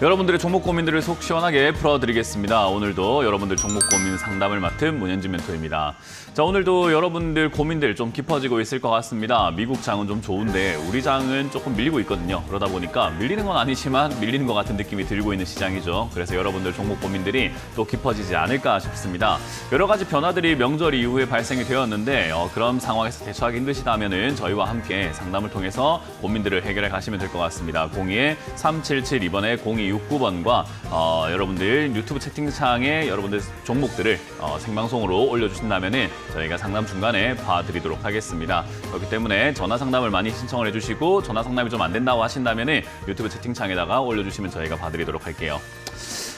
여러분들의 종목 고민들을 속 시원하게 풀어드리겠습니다. 오늘도 여러분들 종목 고민 상담을 맡은 문현진 멘토입니다. 자, 오늘도 여러분들 고민들 좀 깊어지고 있을 것 같습니다. 미국 장은 좀 좋은데 우리 장은 조금 밀리고 있거든요. 그러다 보니까 밀리는 건 아니지만 밀리는 것 같은 느낌이 들고 있는 시장이죠. 그래서 여러분들 종목 고민들이 또 깊어지지 않을까 싶습니다. 여러 가지 변화들이 명절 이후에 발생이 되었는데 그런 상황에서 대처하기 힘드시다면은 저희와 함께 상담을 통해서 고민들을 해결해 가시면 될 것 같습니다. 02-377 0269번과 여러분들 유튜브 채팅창에 여러분들 종목들을 생방송으로 올려주신다면은 저희가 상담 중간에 봐드리도록 하겠습니다. 그렇기 때문에 전화 상담을 많이 신청을 해주시고 전화 상담이 좀 안 된다고 하신다면은 유튜브 채팅창에다가 올려주시면 저희가 봐드리도록 할게요.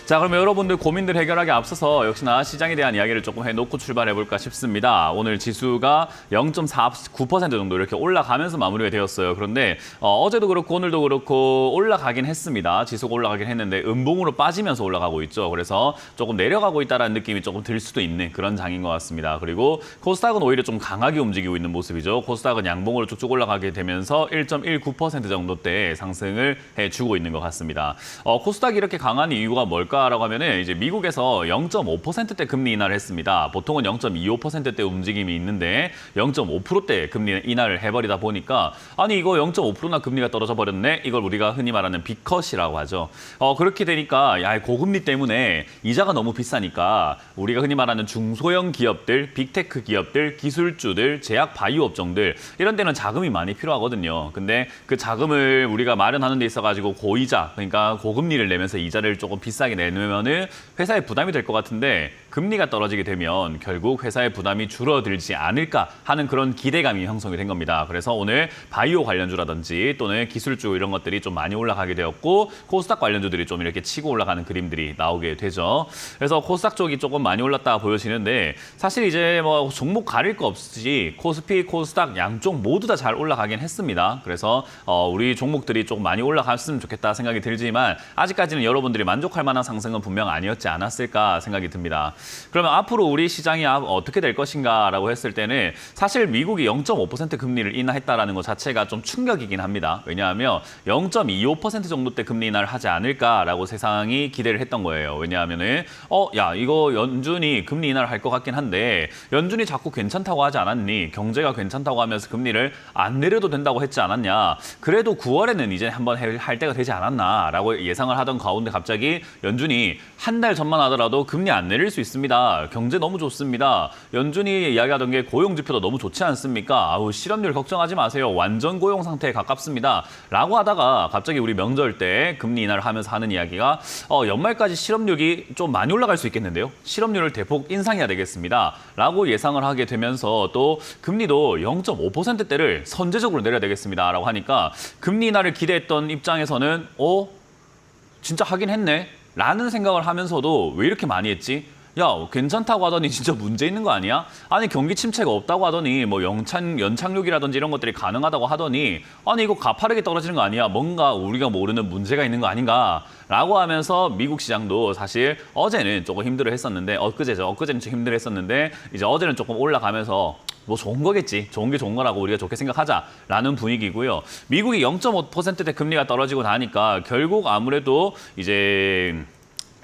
자, 그러면 여러분들 고민들 해결하기 앞서서 역시나 시장에 대한 이야기를 조금 해놓고 출발해볼까 싶습니다. 오늘 지수가 0.49% 정도 이렇게 올라가면서 마무리가 되었어요. 그런데 어제도 그렇고 오늘도 그렇고 올라가긴 했습니다. 지수가 올라가긴 했는데 음봉으로 빠지면서 올라가고 있죠. 그래서 조금 내려가고 있다는 느낌이 조금 들 수도 있는 그런 장인 것 같습니다. 그리고 코스닥은 오히려 좀 강하게 움직이고 있는 모습이죠. 코스닥은 양봉으로 쭉쭉 올라가게 되면서 1.19% 정도대 상승을 해주고 있는 것 같습니다. 코스닥이 이렇게 강한 이유가 뭘까? 라고 하면은 이제 미국에서 0.5%대 금리 인하를 했습니다. 보통은 0.25%대 움직임이 있는데 0.5%대 금리 인하를 해버리다 보니까 아니 이거 0.5%나 금리가 떨어져 버렸네. 이걸 우리가 흔히 말하는 빅컷이라고 하죠. 그렇게 되니까 야 고금리 때문에 이자가 너무 비싸니까 우리가 흔히 말하는 중소형 기업들, 빅테크 기업들, 기술주들, 제약 바이오 업종들 이런 데는 자금이 많이 필요하거든요. 근데 그 자금을 우리가 마련하는 데 있어가지고 고이자 그러니까 고금리를 내면서 이자를 조금 비싸게 내놓으면은 회사에 부담이 될 것 같은데 금리가 떨어지게 되면 결국 회사의 부담이 줄어들지 않을까 하는 그런 기대감이 형성이 된 겁니다. 그래서 오늘 바이오 관련주라든지 또는 기술주 이런 것들이 좀 많이 올라가게 되었고 코스닥 관련주들이 좀 이렇게 치고 올라가는 그림들이 나오게 되죠. 그래서 코스닥 쪽이 조금 많이 올랐다 보여지는데 사실 이제 뭐 종목 가릴 거 없이 코스피, 코스닥 양쪽 모두 다 잘 올라가긴 했습니다. 그래서 우리 종목들이 조금 많이 올라갔으면 좋겠다 생각이 들지만 아직까지는 여러분들이 만족할 만한 상승은 분명 아니었지 않았을까 생각이 듭니다. 그러면 앞으로 우리 시장이 어떻게 될 것인가라고 했을 때는 사실 미국이 0.5% 금리를 인하했다라는 것 자체가 좀 충격이긴 합니다. 왜냐하면 0.25% 정도대 금리 인하를 하지 않을까라고 세상이 기대를 했던 거예요. 왜냐하면은 야 이거 연준이 금리 인하를 할 것 같긴 한데 연준이 자꾸 괜찮다고 하지 않았니? 경제가 괜찮다고 하면서 금리를 안 내려도 된다고 했지 않았냐? 그래도 9월에는 이제 한번 할 때가 되지 않았나라고 예상을 하던 가운데 갑자기 연준이 한 달 전만 하더라도 금리 안 내릴 수 있습니다. 경제 너무 좋습니다. 연준이 이야기하던 게 고용지표도 너무 좋지 않습니까? 아우 실업률 걱정하지 마세요. 완전 고용 상태에 가깝습니다. 라고 하다가 갑자기 우리 명절 때 금리 인하를 하면서 하는 이야기가 연말까지 실업률이 좀 많이 올라갈 수 있겠는데요. 실업률을 대폭 인상해야 되겠습니다. 라고 예상을 하게 되면서 또 금리도 0.5%대를 선제적으로 내려야 되겠습니다. 라고 하니까 금리 인하를 기대했던 입장에서는 진짜 하긴 했네. 라는 생각을 하면서도 왜 이렇게 많이 했지? 야, 괜찮다고 하더니 진짜 문제 있는 거 아니야? 아니, 경기 침체가 없다고 하더니 뭐 연착륙이라든지 이런 것들이 가능하다고 하더니 아니, 이거 가파르게 떨어지는 거 아니야? 뭔가 우리가 모르는 문제가 있는 거 아닌가? 라고 하면서 미국 시장도 사실 어제는 조금 힘들어 했었는데 엊그제는 좀 힘들어 했었는데 이제 어제는 조금 올라가면서 뭐 좋은 거겠지. 좋은 게 좋은 거라고 우리가 좋게 생각하자라는 분위기고요. 미국이 0.5%대 금리가 떨어지고 나니까 결국 아무래도 이제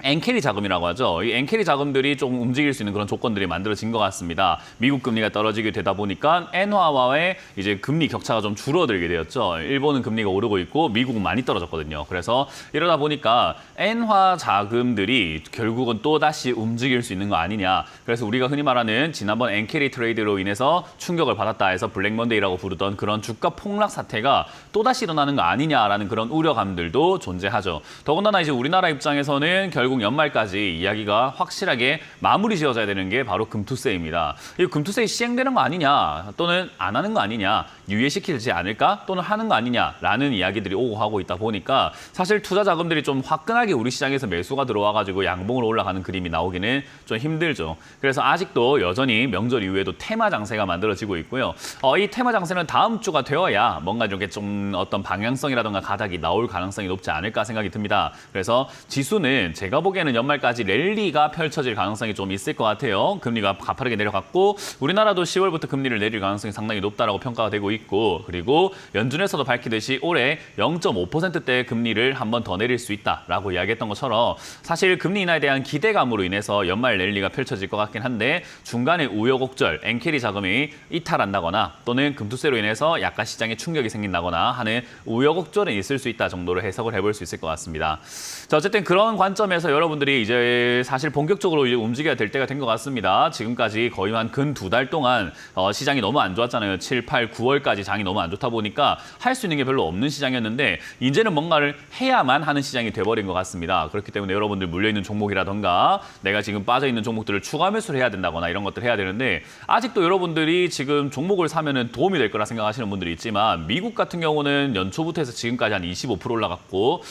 엔캐리 자금이라고 하죠. 이 엔캐리 자금들이 좀 움직일 수 있는 그런 조건들이 만들어진 것 같습니다. 미국 금리가 떨어지게 되다 보니까 엔화와의 이제 금리 격차가 좀 줄어들게 되었죠. 일본은 금리가 오르고 있고 미국은 많이 떨어졌거든요. 그래서 이러다 보니까 엔화 자금들이 결국은 또 다시 움직일 수 있는 거 아니냐. 그래서 우리가 흔히 말하는 지난번 엔캐리 트레이드로 인해서 충격을 받았다 해서 블랙먼데이라고 부르던 그런 주가 폭락 사태가 또 다시 일어나는 거 아니냐라는 그런 우려감들도 존재하죠. 더군다나 이제 우리나라 입장에서는 결국 연말까지 이야기가 확실하게 마무리 지어져야 되는 게 바로 금투세입니다. 이 금투세 시행되는 거 아니냐 또는 안 하는 거 아니냐 유예시키지 않을까 또는 하는 거 아니냐라는 이야기들이 오고 가고 있다 보니까 사실 투자 자금들이 좀 화끈하게 우리 시장에서 매수가 들어와가지고 양봉으로 올라가는 그림이 나오기는 좀 힘들죠. 그래서 아직도 여전히 명절 이후에도 테마 장세가 만들어지고 있고요. 이 테마 장세는 다음 주가 되어야 뭔가 이렇게 좀 어떤 방향성이라든가 가닥이 나올 가능성이 높지 않을까 생각이 듭니다. 그래서 지수는 제가 보기에는 연말까지 랠리가 펼쳐질 가능성이 좀 있을 것 같아요. 금리가 가파르게 내려갔고 우리나라도 10월부터 금리를 내릴 가능성이 상당히 높다라고 평가가 되고 있고 그리고 연준에서도 밝히듯이 올해 0.5%대 금리를 한 번 더 내릴 수 있다라고 이야기했던 것처럼 사실 금리 인하에 대한 기대감으로 인해서 연말 랠리가 펼쳐질 것 같긴 한데 중간에 우여곡절, 엔캐리 자금이 이탈한다거나 또는 금투세로 인해서 약간 시장에 충격이 생긴다거나 하는 우여곡절은 있을 수 있다 정도로 해석을 해볼 수 있을 것 같습니다. 자, 어쨌든 그런 관점에서 여러분들이 이제 사실 본격적으로 이제 움직여야 될 때가 된 것 같습니다. 지금까지 거의 한 근 2달 동안 시장이 너무 안 좋았잖아요. 7, 8, 9월까지 장이 너무 안 좋다 보니까 할 수 있는 게 별로 없는 시장이었는데 이제는 뭔가를 해야만 하는 시장이 돼버린 것 같습니다. 그렇기 때문에 여러분들 물려있는 종목이라던가 내가 지금 빠져있는 종목들을 추가 매수를 해야 된다거나 이런 것들을 해야 되는데 아직도 여러분들이 지금 종목을 사면은 도움이 될 거라 생각하시는 분들이 있지만 미국 같은 경우는 연초부터 해서 지금까지 한 25% 올라갔고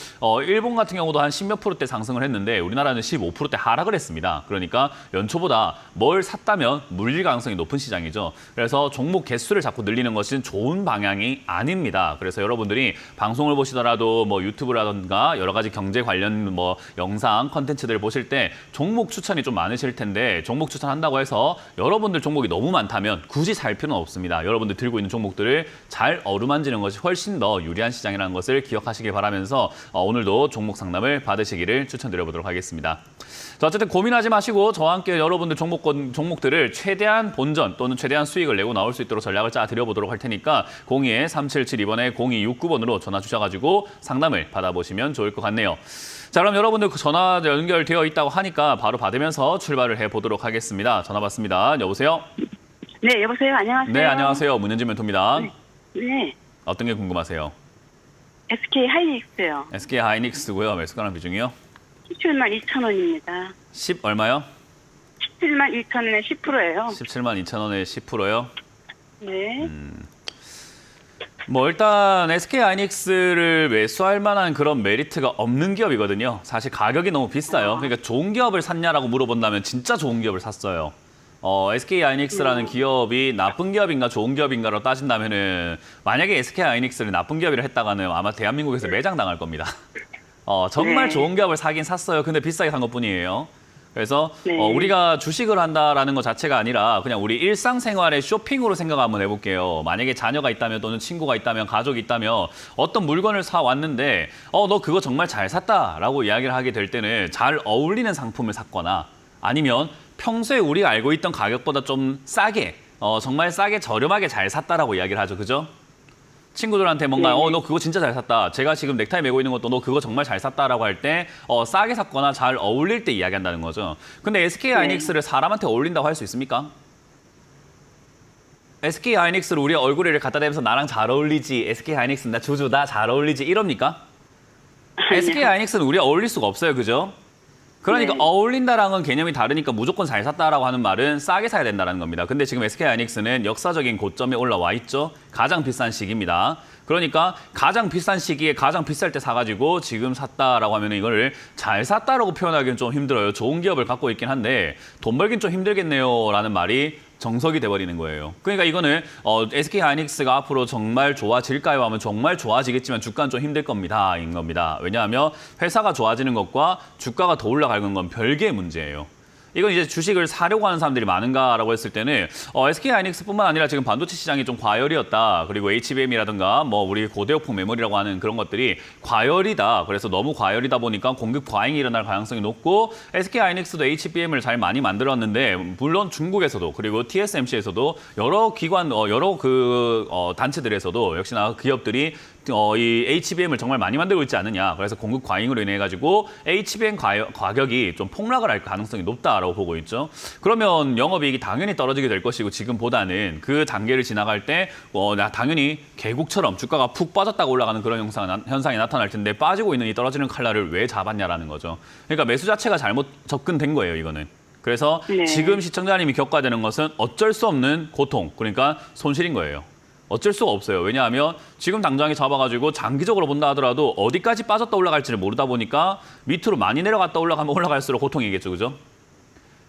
일본 같은 경우도 한 10몇 %대 상승을 했는데 우리나라는 15%대 하락을 했습니다. 그러니까 연초보다 뭘 샀다면 물릴 가능성이 높은 시장이죠. 그래서 종목 개수를 자꾸 늘리는 것은 좋은 방향이 아닙니다. 그래서 여러분들이 방송을 보시더라도 뭐 유튜브라든가 여러 가지 경제 관련 뭐 영상 컨텐츠들을 보실 때 종목 추천이 좀 많으실 텐데 종목 추천한다고 해서 여러분들 종목이 너무 많다면 굳이 살 필요는 없습니다. 여러분들 들고 있는 종목들을 잘 어루만지는 것이 훨씬 더 유리한 시장이라는 것을 기억하시길 바라면서 오늘도 종목 상담을 받으시기를 추천드려보도록 하겠습니다. 자, 어쨌든 고민하지 마시고 저와 함께 여러분들 종목들을 최대한 본전 또는 최대한 수익을 내고 나올 수 있도록 전략을 짜 드려보도록 할 테니까 02-3772번에 0269번으로 전화 주셔가지고 상담을 받아보시면 좋을 것 같네요. 자, 그럼 여러분들 전화 연결되어 있다고 하니까 바로 받으면서 출발을 해보도록 하겠습니다. 전화 받습니다. 여보세요? 네, 여보세요. 안녕하세요. 네, 안녕하세요. 문현진 멘토입니다. 네. 어떤 게 궁금하세요? SK 하이닉스요. SK 하이닉스고요. 매수가랑 비중이요? 17만 2천 원입니다. 10 얼마요? 17만 2천 원에 10%예요. 17만 2천 원에 10%요? 네. 뭐 일단 SK 하이닉스를 매수할 만한 그런 메리트가 없는 기업이거든요. 사실 가격이 너무 비싸요. 그러니까 좋은 기업을 샀냐라고 물어본다면 진짜 좋은 기업을 샀어요. SK 하이닉스라는 기업이 나쁜 기업인가 좋은 기업인가로 따진다면은 만약에 SK 하이닉스를 나쁜 기업이라 했다가는 아마 대한민국에서 매장당할 겁니다. 정말 좋은 기업을 사긴 샀어요. 근데 비싸게 산 것뿐이에요. 그래서 우리가 주식을 한다라는 것 자체가 아니라 그냥 우리 일상생활의 쇼핑으로 생각 한번 해볼게요. 만약에 자녀가 있다면 또는 친구가 있다면 가족이 있다면 어떤 물건을 사왔는데 너 그거 정말 잘 샀다라고 이야기를 하게 될 때는 잘 어울리는 상품을 샀거나 아니면 평소에 우리가 알고 있던 가격보다 좀 싸게 정말 싸게 저렴하게 잘 샀다라고 이야기를 하죠. 그죠? 친구들한테 뭔가 너 그거 진짜 잘 샀다. 제가 지금 넥타이 메고 있는 것도 너 그거 정말 잘 샀다라고 할 때 싸게 샀거나 잘 어울릴 때 이야기한다는 거죠. 근데 SK 하이닉스를 사람한테 어울린다고 할 수 있습니까? SK 하이닉스를 우리 얼굴에 갖다 대면서 나랑 잘 어울리지. SK 하이닉스 나 주주 나 잘 어울리지 이럽니까? SK 하이닉스는 우리가 어울릴 수가 없어요. 그죠? 그러니까 어울린다라는 개념이 다르니까 무조건 잘 샀다라고 하는 말은 싸게 사야 된다는 겁니다. 근데 지금 SK 하이닉스는 역사적인 고점에 올라와 있죠. 가장 비싼 시기입니다. 그러니까 가장 비싼 시기에 가장 비쌀 때 사가지고 지금 샀다라고 하면 이걸 잘 샀다라고 표현하기는 좀 힘들어요. 좋은 기업을 갖고 있긴 한데 돈 벌긴 좀 힘들겠네요 라는 말이 정석이 돼버리는 거예요. 그러니까 이거는 SK 하이닉스가 앞으로 정말 좋아질까요 하면 정말 좋아지겠지만 주가는 좀 힘들 겁니다. 인 겁니다. 왜냐하면 회사가 좋아지는 것과 주가가 더 올라가는 건 별개의 문제예요. 이건 이제 주식을 사려고 하는 사람들이 많은가라고 했을 때는 SK 하이닉스뿐만 아니라 지금 반도체 시장이 좀 과열이었다. 그리고 HBM이라든가 뭐 우리 고대역폭 메모리라고 하는 그런 것들이 과열이다. 그래서 너무 과열이다 보니까 공급 과잉이 일어날 가능성이 높고 SK 하이닉스도 HBM을 잘 많이 만들었는데 물론 중국에서도 그리고 TSMC에서도 여러 기관 여러 단체들에서도 역시나 기업들이 이 HBM을 정말 많이 만들고 있지 않느냐. 그래서 공급 과잉으로 인해 가지고 HBM 가격이 좀 폭락을 할 가능성이 높다라고 보고 있죠. 그러면 영업이익이 당연히 떨어지게 될 것이고 지금보다는 그 단계를 지나갈 때 당연히 계곡처럼 주가가 푹 빠졌다가 올라가는 그런 현상이 나타날 텐데 빠지고 있는 이 떨어지는 칼날을 왜 잡았냐라는 거죠. 그러니까 매수 자체가 잘못 접근된 거예요, 이거는. 그래서 지금 시청자님이 겪어야 되는 것은 어쩔 수 없는 고통, 그러니까 손실인 거예요. 어쩔 수가 없어요. 왜냐하면 지금 당장에 잡아가지고 장기적으로 본다 하더라도 어디까지 빠졌다 올라갈지를 모르다 보니까 밑으로 많이 내려갔다 올라가면 올라갈수록 고통이겠죠. 그죠?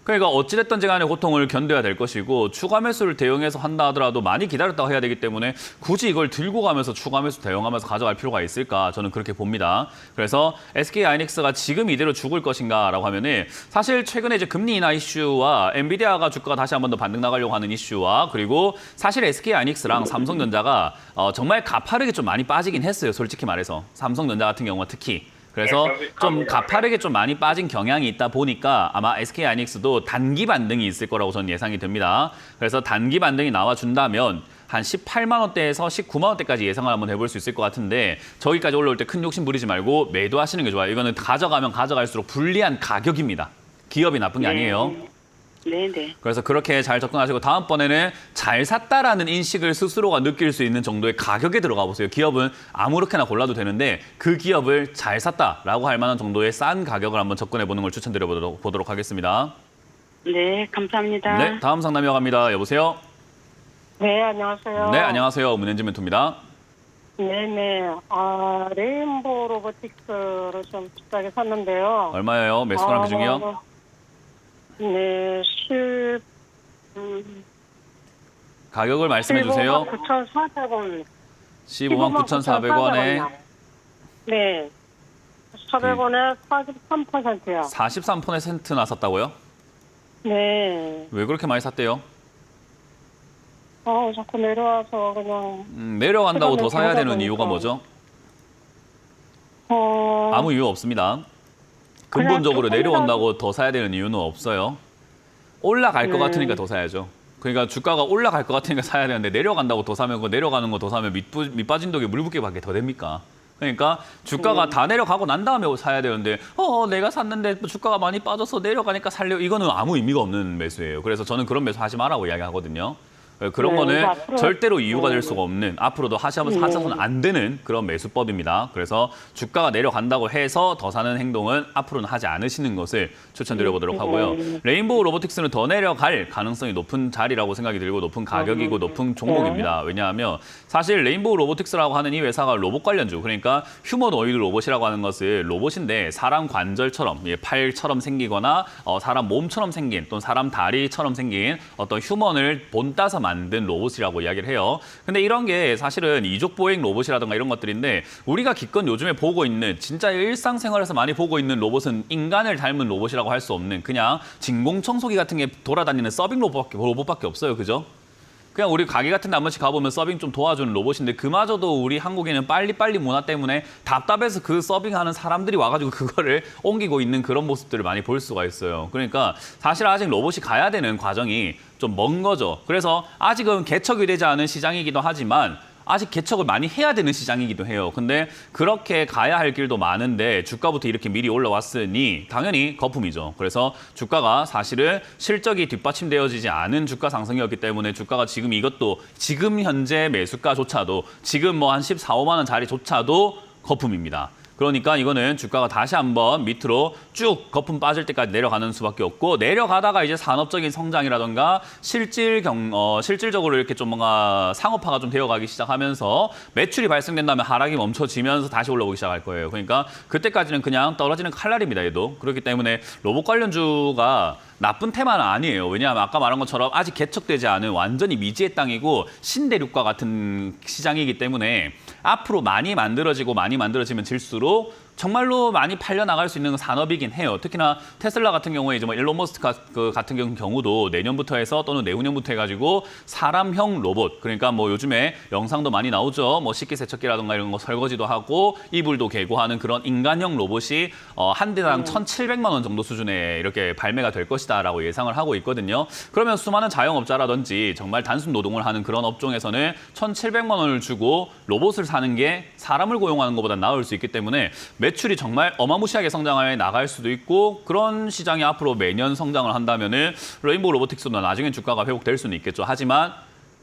그러니까 어찌됐든지 간에 고통을 견뎌야 될 것이고 추가 매수를 대응해서 한다 하더라도 많이 기다렸다가 해야 되기 때문에 굳이 이걸 들고 가면서 추가 매수 대응하면서 가져갈 필요가 있을까 저는 그렇게 봅니다. 그래서 SK하이닉스가 지금 이대로 죽을 것인가라고 하면은 사실 최근에 이제 금리 인하 이슈와 엔비디아가 주가가 다시 한 번 더 반등 나가려고 하는 이슈와 그리고 사실 SK하이닉스랑 삼성전자가 정말 가파르게 좀 많이 빠지긴 했어요. 솔직히 말해서 삼성전자 같은 경우가 특히. 그래서 좀 가파르게 좀 많이 빠진 경향이 있다 보니까 아마 SK하이닉스도 단기 반등이 있을 거라고 저는 예상이 됩니다. 그래서 단기 반등이 나와준다면 한 18만 원대에서 19만 원대까지 예상을 한번 해볼 수 있을 것 같은데 저기까지 올라올 때 큰 욕심 부리지 말고 매도하시는 게 좋아요. 이거는 가져가면 가져갈수록 불리한 가격입니다. 기업이 나쁜 게 아니에요. 네네. 그래서 그렇게 잘 접근하시고 다음번에는 잘 샀다라는 인식을 스스로가 느낄 수 있는 정도의 가격에 들어가 보세요. 기업은 아무렇게나 골라도 되는데 그 기업을 잘 샀다라고 할 만한 정도의 싼 가격을 한번 접근해 보는 걸 추천드려 보도록 하겠습니다. 네, 감사합니다. 네, 다음 상담 이어갑니다. 여보세요? 네, 안녕하세요. 네, 안녕하세요. 문현진 멘토입니다. 네네. 레인보우 로보틱스를 좀 비싸게 샀는데요. 얼마예요? 매수 가능 중이요? 네, 가격을 말씀해 주세요. 9,400원. 15만 9,400원에 네. 400원에 43%요. 43% 나섰다고요? 네. 왜 그렇게 많이 샀대요? 자꾸 내려와서 그냥. 내려간다고 더 사야 되는 보니까. 이유가 뭐죠? 어, 아무 이유 없습니다. 근본적으로 내려온다고 더 사야 되는 이유는 없어요. 올라갈 것 같으니까 더 사야죠. 그러니까 주가가 올라갈 것 같으니까 사야 되는데 내려간다고 더 사면 그 내려가는 거 더 사면 밑빠진 독에 물 붓기밖에 더 됩니까? 그러니까 주가가 다 내려가고 난 다음에 사야 되는데 내가 샀는데 주가가 많이 빠져서 내려가니까 살려 이거는 아무 의미가 없는 매수예요. 그래서 저는 그런 매수 하지 마라고 이야기하거든요. 그런 네, 거는 앞으로, 절대로 이유가 될 수가 없는 앞으로도 하셔서는 안 되는 그런 매수법입니다. 그래서 주가가 내려간다고 해서 더 사는 행동은 앞으로는 하지 않으시는 것을 추천드려보도록 하고요. 레인보우 로보틱스는 더 내려갈 가능성이 높은 자리라고 생각이 들고 높은 가격이고 높은 종목입니다. 왜냐하면 사실 레인보우 로보틱스라고 하는 이 회사가 로봇 관련주 그러니까 휴머노이드 로봇이라고 하는 것을 로봇인데 사람 관절처럼 팔처럼 생기거나 사람 몸처럼 생긴 또는 사람 다리처럼 생긴 어떤 휴먼을 본따서 만든 로봇이라고 이야기를 해요. 근데 이런 게 사실은 이족 보행 로봇이라든가 이런 것들인데 우리가 기껏 요즘에 보고 있는 진짜 일상생활에서 많이 보고 있는 로봇은 인간을 닮은 로봇이라고 할 수 없는 그냥 진공청소기 같은 게 돌아다니는 서빙 로봇밖에 없어요. 그죠? 그냥 우리 가게 같은 데 한 번씩 가보면 서빙 좀 도와주는 로봇인데 그마저도 우리 한국에는 빨리빨리 문화 때문에 답답해서 그 서빙하는 사람들이 와가지고 그거를 옮기고 있는 그런 모습들을 많이 볼 수가 있어요. 그러니까 사실 아직 로봇이 가야 되는 과정이 좀 먼 거죠. 그래서 아직은 개척이 되지 않은 시장이기도 하지만 아직 개척을 많이 해야 되는 시장이기도 해요. 근데 그렇게 가야 할 길도 많은데 주가부터 이렇게 미리 올라왔으니 당연히 거품이죠. 그래서 주가가 사실은 실적이 뒷받침되어지지 않은 주가 상승이었기 때문에 주가가 지금 현재 매수가조차도 지금 뭐 한 14, 5만 원 자리조차도 거품입니다. 그러니까 이거는 주가가 다시 한번 밑으로 쭉 거품 빠질 때까지 내려가는 수밖에 없고 내려가다가 이제 산업적인 성장이라든가 실질적으로 이렇게 좀 뭔가 상업화가 좀 되어가기 시작하면서 매출이 발생된다면 하락이 멈춰지면서 다시 올라오기 시작할 거예요. 그러니까 그때까지는 그냥 떨어지는 칼날입니다. 얘도. 그렇기 때문에 로봇 관련주가 나쁜 테마는 아니에요. 왜냐하면 아까 말한 것처럼 아직 개척되지 않은 완전히 미지의 땅이고 신대륙과 같은 시장이기 때문에 앞으로 많이 만들어지면 질수록 정말로 많이 팔려나갈 수 있는 산업이긴 해요. 특히나 테슬라 같은 경우에 이제 뭐 일론 머스크 같은 경우도 내년부터 해서 또는 내후년부터 해가지고 사람형 로봇 그러니까 뭐 요즘에 영상도 많이 나오죠. 뭐 식기세척기라든가 이런 거 설거지도 하고 이불도 개고하는 그런 인간형 로봇이 한 대당 1,700만 원 정도 수준에 이렇게 발매가 될 것이다라고 예상을 하고 있거든요. 그러면 수많은 자영업자라든지 정말 단순 노동을 하는 그런 업종에서는 1,700만 원을 주고 로봇을 사는 게 사람을 고용하는 것보다 나을 수 있기 때문에 매출이 정말 어마무시하게 성장해 나갈 수도 있고 그런 시장이 앞으로 매년 성장을 한다면은 레인보우 로보틱스도 나중에 주가가 회복될 수는 있겠죠. 하지만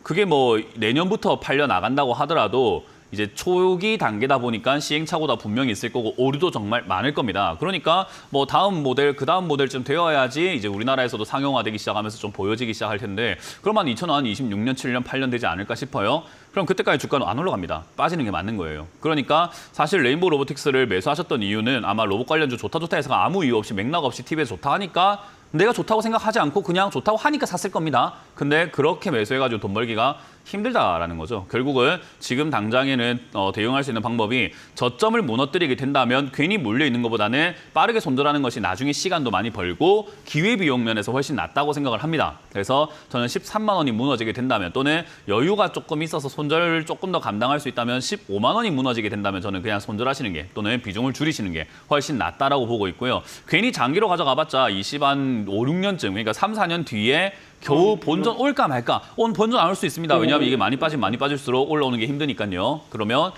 그게 뭐 내년부터 팔려 나간다고 하더라도 이제 초기 단계다 보니까 시행착오가 분명히 있을 거고 오류도 정말 많을 겁니다. 그러니까 뭐 다음 모델, 그 다음 모델쯤 되어야지 이제 우리나라에서도 상용화되기 시작하면서 좀 보여지기 시작할 텐데 그럼 한 2026년, 7년, 8년 되지 않을까 싶어요. 그럼 그때까지 주가는 안 올라갑니다. 빠지는 게 맞는 거예요. 그러니까 사실 레인보우 로보틱스를 매수하셨던 이유는 아마 로봇 관련주 좋다 해서가 아무 이유 없이 맥락 없이 TV에서 좋다 하니까 내가 좋다고 생각하지 않고 그냥 좋다고 하니까 샀을 겁니다. 근데 그렇게 매수해가지고 돈 벌기가 힘들다라는 거죠. 결국은 지금 당장에는 대응할 수 있는 방법이 저점을 무너뜨리게 된다면 괜히 몰려 있는 것보다는 빠르게 손절하는 것이 나중에 시간도 많이 벌고 기회비용 면에서 훨씬 낫다고 생각을 합니다. 그래서 저는 13만 원이 무너지게 된다면 또는 여유가 조금 있어서 손절을 조금 더 감당할 수 있다면 15만 원이 무너지게 된다면 저는 그냥 손절하시는 게 또는 비중을 줄이시는 게 훨씬 낫다라고 보고 있고요. 괜히 장기로 가져가봤자 20한 5, 6년쯤 그러니까 3, 4년 뒤에 겨우 본전 올까 말까? 본전 안 올 수 있습니다. 왜냐하면 이게 많이 빠지면 많이 빠질수록 올라오는 게 힘드니까요. 그러면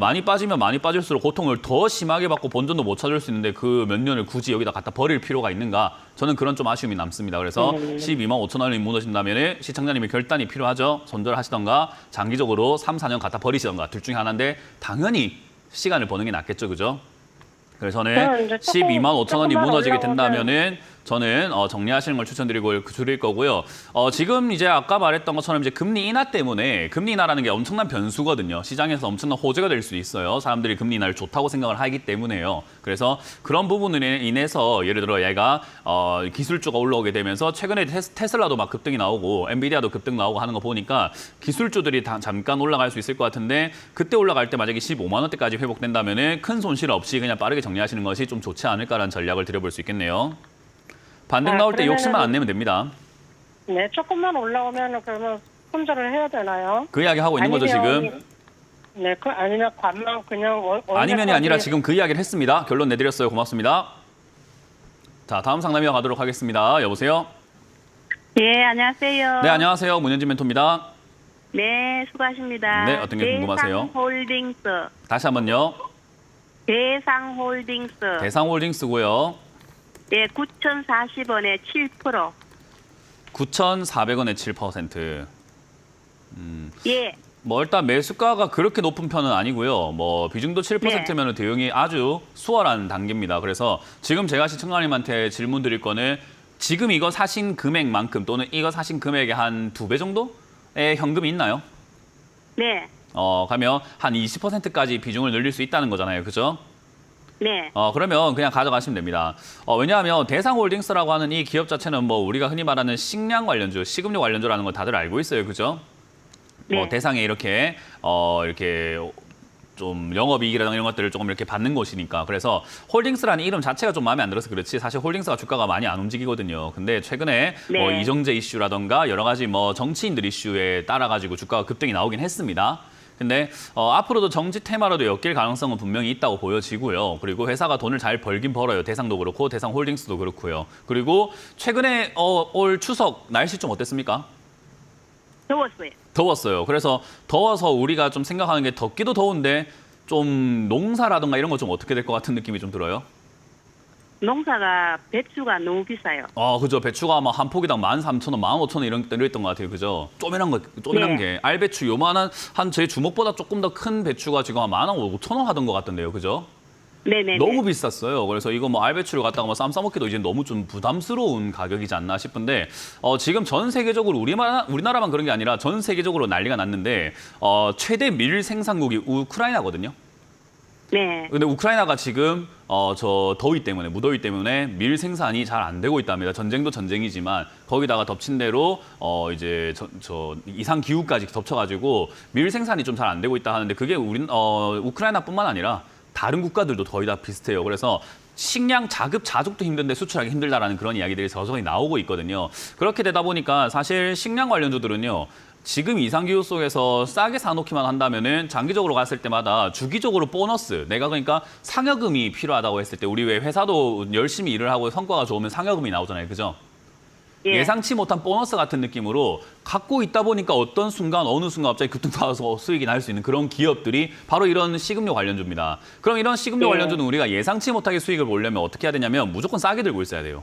많이 빠지면 많이 빠질수록 고통을 더 심하게 받고 본전도 못 찾을 수 있는데 그 몇 년을 굳이 여기다 갖다 버릴 필요가 있는가? 저는 그런 좀 아쉬움이 남습니다. 그래서 12만 5천 원이 무너진다면 시청자님의 결단이 필요하죠. 손절하시던가 장기적으로 3, 4년 갖다 버리시던가 둘 중에 하나인데 당연히 시간을 버는 게 낫겠죠. 그죠? 그래서 저는 12만 5천 원이 무너지게 된다면은 저는 정리하시는 걸 추천드리고 줄일 거고요. 지금 이제 아까 말했던 것처럼 이제 금리 인하 때문에 금리 인하라는 게 엄청난 변수거든요. 시장에서 엄청난 호재가 될 수 있어요. 사람들이 금리 인하를 좋다고 생각을 하기 때문에요. 그래서 그런 부분으로 인해서 예를 들어 얘가 기술주가 올라오게 되면서 최근에 테슬라도 막 급등이 나오고 엔비디아도 급등 나오고 하는 거 보니까 기술주들이 잠깐 올라갈 수 있을 것 같은데 그때 올라갈 때 만약에 15만 원대까지 회복된다면은 큰 손실 없이 그냥 빠르게 정리하시는 것이 좀 좋지 않을까라는 전략을 드려볼 수 있겠네요. 반등 나올 때 욕심만 안 내면 됩니다. 네, 조금만 올라오면 그러면 손절을 해야 되나요? 그 이야기 하고 있는 거죠, 지금? 네, 아니면 관만 그냥 아니면이 아니라 지금 그 이야기를 했습니다. 결론 내드렸어요. 고맙습니다. 자, 다음 상담 이어가도록 하겠습니다. 여보세요? 예, 안녕하세요. 네, 안녕하세요. 문현진 멘토입니다. 네, 수고하십니다. 네, 어떤 게 궁금하세요? 대상홀딩스. 다시 한번요. 대상홀딩스. 대상홀딩스고요. 네, 9,040원에 7%. 9,400원에 7%. 예. 뭐 일단 매수가가 그렇게 높은 편은 아니고요. 뭐 비중도 7%면 대응이 아주 수월한 단계입니다. 그래서 지금 제가 시청자님한테 질문 드릴 거는 지금 이거 사신 금액만큼 또는 이거 사신 금액의 한 2배 정도의 현금이 있나요? 네. 가면 한 20%까지 비중을 늘릴 수 있다는 거잖아요. 그죠? 네. 그러면 그냥 가져가시면 됩니다. 왜냐하면 대상홀딩스라고 하는 이 기업 자체는 뭐 우리가 흔히 말하는 식량 관련주, 식음료 관련주라는 걸 다들 알고 있어요. 그죠? 네. 대상에 이렇게 좀 영업이익이라든가 이런 것들을 조금 이렇게 받는 곳이니까. 그래서 홀딩스라는 이름 자체가 좀 마음에 안 들어서 그렇지 사실 홀딩스가 주가가 많이 안 움직이거든요. 근데 최근에 네. 뭐 이정재 이슈라든가 여러 가지 뭐 정치인들 이슈에 따라 가지고 주가가 급등이 나오긴 했습니다. 근데 앞으로도 정치 테마로도 엮일 가능성은 분명히 있다고 보여지고요. 그리고 회사가 돈을 잘 벌긴 벌어요. 대상도 그렇고 대상홀딩스도 그렇고요. 그리고 최근에 올 추석 날씨 좀 어땠습니까? 더웠어요. 더웠어요. 그래서 더워서 우리가 좀 생각하는 게 덥기도 더운데 좀 농사라든가 이런 거 좀 어떻게 될 것 같은 느낌이 좀 들어요. 농사가 배추가 너무 비싸요. 그죠. 배추가 막 한 포기당 13,000원, 15,000원 이랬던 것 같아요. 그죠. 쪼매난 네. 게. 알배추 요만한 한 제 주먹보다 조금 더 큰 배추가 지금 한 15,000원 하던 것 같던데요. 그죠? 네네. 너무 비쌌어요. 그래서 이거 뭐 알배추를 갖다가 뭐 쌈 싸먹기도 이제 너무 좀 부담스러운 가격이지 않나 싶은데 지금 전 세계적으로 우리나라만 그런 게 아니라 전 세계적으로 난리가 났는데 최대 밀 생산국이 우크라이나거든요. 네. 근데 우크라이나가 지금 저 더위 때문에 무더위 때문에 밀 생산이 잘 안 되고 있답니다. 전쟁도 전쟁이지만 거기다가 덮친 대로 이제 저 이상 기후까지 덮쳐가지고 밀 생산이 좀 잘 안 되고 있다 하는데 그게 우크라이나뿐만 아니라 다른 국가들도 거의 다 비슷해요. 그래서 식량 자급 자족도 힘든데 수출하기 힘들다라는 그런 이야기들이 서서히 나오고 있거든요. 그렇게 되다 보니까 사실 식량 관련주들은요. 지금 이상기후 속에서 싸게 사놓기만 한다면은 장기적으로 갔을 때마다 주기적으로 보너스, 내가 그러니까 상여금이 필요하다고 했을 때 우리 왜 회사도 열심히 일을 하고 성과가 좋으면 상여금이 나오잖아요. 그죠? 예. 예상치 못한 보너스 같은 느낌으로 갖고 있다 보니까 어느 순간 갑자기 급등 나와서 수익이 날 수 있는 그런 기업들이 바로 이런 식음료 관련주입니다. 그럼 이런 식음료 예. 관련주는 우리가 예상치 못하게 수익을 보려면 어떻게 해야 되냐면 무조건 싸게 들고 있어야 돼요.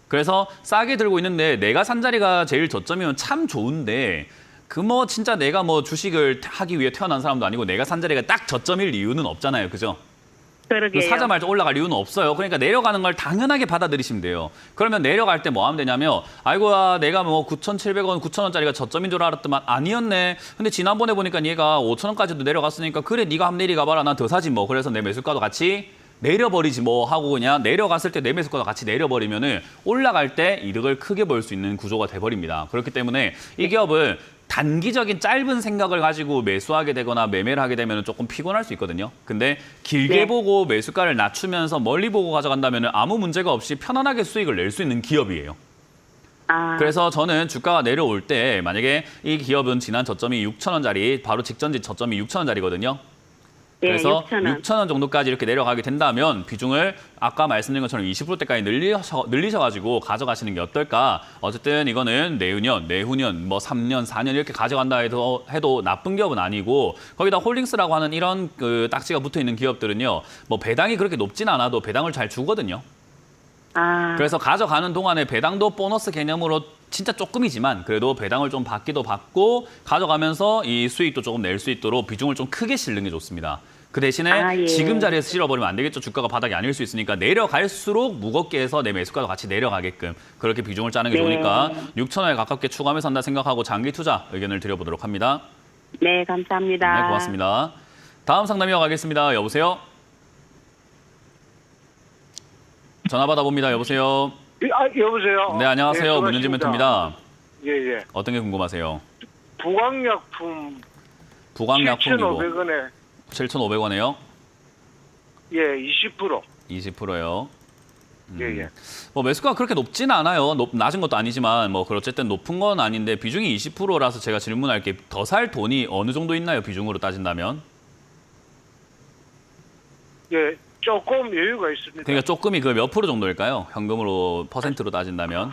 그래서 싸게 들고 있는데 내가 산 자리가 제일 저점이면 참 좋은데 그 뭐 진짜 내가 뭐 주식을 하기 위해 태어난 사람도 아니고 내가 산 자리가 딱 저점일 이유는 없잖아요. 그죠? 그러게요. 사자마자 올라갈 이유는 없어요. 그러니까 내려가는 걸 당연하게 받아들이시면 돼요. 그러면 내려갈 때 뭐 하면 되냐면 아이고야 내가 뭐 9,700원, 9,000원짜리가 저점인 줄 알았더만 아니었네. 근데 지난번에 보니까 얘가 5,000원까지도 내려갔으니까 그래 네가 한번 내려가봐라. 난 더 사지 뭐. 그래서 내 매수가도 같이 내려버리지 뭐 하고 그냥 내려갔을 때 내 매수가도 같이 내려버리면은 올라갈 때 이득을 크게 볼 수 있는 구조가 돼버립니다. 그렇기 때문에 이 기업은 단기적인 짧은 생각을 가지고 매수하게 되거나 매매를 하게 되면 조금 피곤할 수 있거든요. 근데 길게 네. 보고 매수가를 낮추면서 멀리 보고 가져간다면 아무 문제가 없이 편안하게 수익을 낼 수 있는 기업이에요. 아, 그래서 저는 주가가 내려올 때 만약에 이 기업은 지난 저점이 6,000원짜리 바로 직전지 저점이 6,000원짜리거든요. 네, 그래서 6,000원. 6,000원 정도까지 이렇게 내려가게 된다면 비중을 아까 말씀드린 것처럼 20%대까지 늘리셔가지고 가져가시는 게 어떨까? 어쨌든 이거는 내후년, 뭐 3년, 4년 이렇게 가져간다 해도 나쁜 기업은 아니고 거기다 홀딩스라고 하는 이런 그 딱지가 붙어 있는 기업들은요. 뭐 배당이 그렇게 높진 않아도 배당을 잘 주거든요. 아, 그래서 가져가는 동안에 배당도 보너스 개념으로 진짜 조금이지만 그래도 배당을 좀 받기도 받고 가져가면서 이 수익도 조금 낼 수 있도록 비중을 좀 크게 실는 게 좋습니다. 그 대신에 아, 예. 지금 자리에서 실어버리면 안 되겠죠. 주가가 바닥이 아닐 수 있으니까 내려갈수록 무겁게 해서 내 매수가도 같이 내려가게끔 그렇게 비중을 짜는 게 네. 좋으니까 6,000원에 가깝게 추가하면서 한다 생각하고 장기 투자 의견을 드려보도록 합니다. 네, 감사합니다. 네, 고맙습니다. 다음 상담 이어가겠습니다. 여보세요? 전화 받아봅니다. 여보세요? 여보세요. 네, 안녕하세요. 네, 문현진 멘토입니다. 예, 예. 어떤 게 궁금하세요? 부광약품 부광약품이고 7,500원에 7,500원에요? 예, 20%. 20%요. 예, 예. 뭐 매수가 그렇게 높지는 않아요. 낮은 것도 아니지만 뭐 어쨌든 높은 건 아닌데 비중이 20%라서 제가 질문할 게 더 살 돈이 어느 정도 있나요? 비중으로 따진다면? 예, 조금 여유가 있습니다. 그러니까 조금이 그 몇 프로 정도일까요? 현금으로 퍼센트로 따진다면?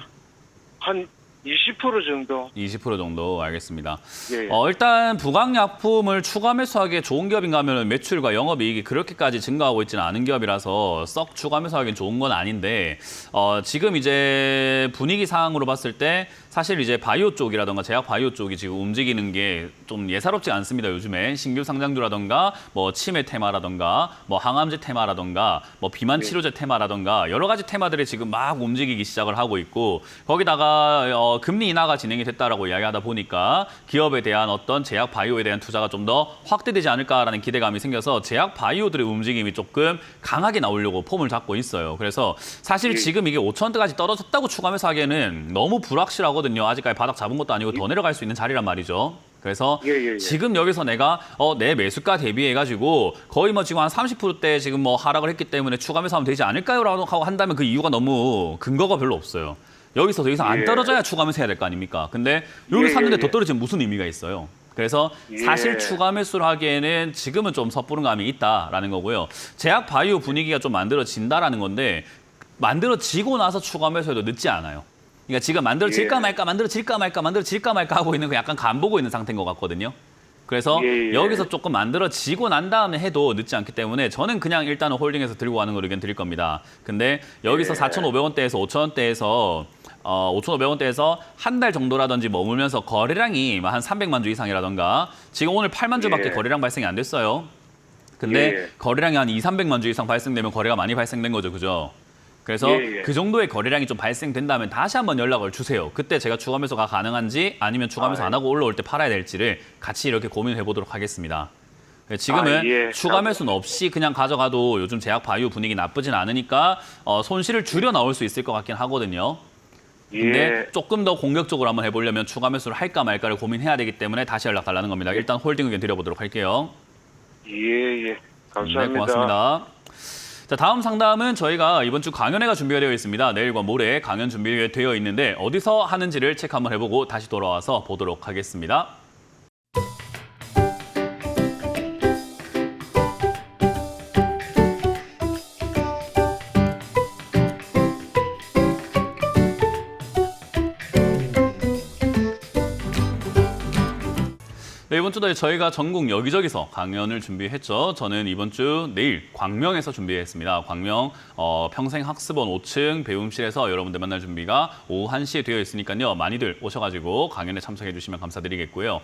한 20% 정도. 20% 정도 알겠습니다. 예, 예. 일단 부강약품을 추가 매수하기에 좋은 기업인가 하면 매출과 영업이익이 그렇게까지 증가하고 있지는 않은 기업이라서 썩 추가 매수하기엔 좋은 건 아닌데 지금 이제 분위기 상황으로 봤을 때 사실 이제 바이오 쪽이라던가 제약 바이오 쪽이 지금 움직이는 게 좀 예사롭지 않습니다. 요즘에 신규 상장주라던가 뭐 치매 테마라던가 뭐 항암제 테마라던가 뭐 비만 치료제 테마라던가 여러 가지 테마들이 지금 막 움직이기 시작을 하고 있고 거기다가 금리 인하가 진행이 됐다라고 이야기하다 보니까 기업에 대한 어떤 제약 바이오에 대한 투자가 좀 더 확대되지 않을까라는 기대감이 생겨서 제약 바이오들의 움직임이 조금 강하게 나오려고 폼을 잡고 있어요. 그래서 사실 지금 이게 5,000원대까지 떨어졌다고 추가하면서 하기에는 너무 불확실하거든요. 아직까지 바닥 잡은 것도 아니고 더 내려갈 수 있는 자리란 말이죠. 그래서 예. 지금 여기서 내가 내 매수가 대비해가지고 거의 뭐 지금 한 30%대 지금 뭐 하락을 했기 때문에 추가 매수하면 되지 않을까요? 라고 하고 한다면 그 이유가 너무 근거가 별로 없어요. 여기서 더 이상 안 예. 떨어져야 추가 매수해야 될 거 아닙니까? 근데 여기 예, 샀는데 예, 더 예. 떨어지면 무슨 의미가 있어요? 그래서 예. 사실 추가 매수를 하기에는 지금은 좀 섣부른 감이 있다라는 거고요. 제약 바이오 분위기가 좀 만들어진다라는 건데 만들어지고 나서 추가 매수해도 늦지 않아요. 그러니까 지금 만들어질까 말까 만들어질까 말까 하고 있는 거 약간 간 보고 있는 상태인 것 같거든요. 그래서 예. 여기서 조금 만들어지고 난 다음에 해도 늦지 않기 때문에 저는 그냥 일단은 홀딩해서 들고 가는 걸 의견 드릴 겁니다. 근데 여기서 4,500원대에서 5,000원대에서 5,500원대에서 한 달 정도라든지 머물면서 거래량이 한 300만 주 이상이라던가 지금 오늘 8만 주밖에 예. 거래량 발생이 안 됐어요. 근데 예. 거래량이 한 2, 300만 주 이상 발생되면 거래가 많이 발생된 거죠. 그죠? 그래서 예. 그 정도의 거래량이 좀 발생된다면 다시 한번 연락을 주세요. 그때 제가 추가 매수가 가능한지 아니면 추가 매수 안 하고 올라올 때 팔아야 될지를 같이 이렇게 고민해 보도록 하겠습니다. 지금은 예. 추가 매수는 없이 그냥 가져가도 요즘 제약 바이오 분위기 나쁘진 않으니까 손실을 줄여 나올 수 있을 것 같긴 하거든요. 근데 예. 조금 더 공격적으로 한번 해보려면 추가 매수를 할까 말까를 고민해야 되기 때문에 다시 연락 달라는 겁니다. 일단 홀딩 의견 드려보도록 할게요. 예. 감사합니다. 네, 고맙습니다. 자, 다음 상담은 저희가 이번 주 강연회가 준비가 되어 있습니다. 내일과 모레 강연 준비되어 있는데 어디서 하는지를 체크 한번 해보고 다시 돌아와서 보도록 하겠습니다. 네, 이번 이번 주도 저희가 전국 여기저기서 강연을 준비했죠. 저는 이번 주 내일 광명에서 준비했습니다. 광명 평생학습원 5층 배움실에서 여러분들 만날 준비가 오후 1시에 되어 있으니까요. 많이들 오셔가지고 강연에 참석해 주시면 감사드리겠고요.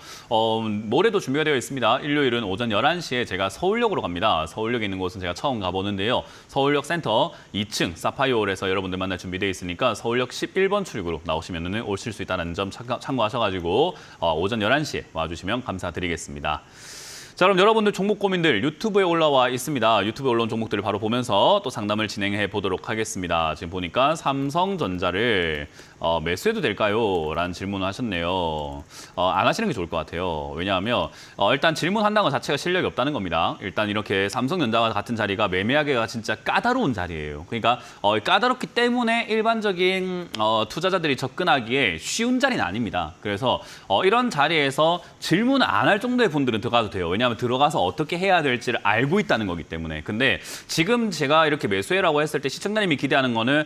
모레도 준비가 되어 있습니다. 일요일은 오전 11시에 제가 서울역으로 갑니다. 서울역에 있는 곳은 제가 처음 가보는데요. 서울역 센터 2층 사파이어홀에서 여러분들 만날 준비되어 있으니까 서울역 11번 출구로 나오시면 오실 수 있다는 점 참고하셔가지고 오전 11시에 와주시면 감사드리겠습니다. 자, 그럼 여러분들 종목 고민들 유튜브에 올라와 있습니다. 유튜브에 올라온 종목들을 바로 보면서 또 상담을 진행해 보도록 하겠습니다. 지금 보니까 삼성전자를 매수해도 될까요? 라는 질문을 하셨네요. 안 하시는 게 좋을 것 같아요. 왜냐하면 일단 질문한다는 것 자체가 실력이 없다는 겁니다. 일단 이렇게 삼성전자와 같은 자리가 매매하기가 진짜 까다로운 자리예요. 그러니까 까다롭기 때문에 일반적인 투자자들이 접근하기에 쉬운 자리는 아닙니다. 그래서 이런 자리에서 질문 안 할 정도의 분들은 들어가도 돼요. 왜냐하면 들어가서 어떻게 해야 될지를 알고 있다는 거기 때문에. 근데 지금 제가 이렇게 매수해라고 했을 때 시청자님이 기대하는 거는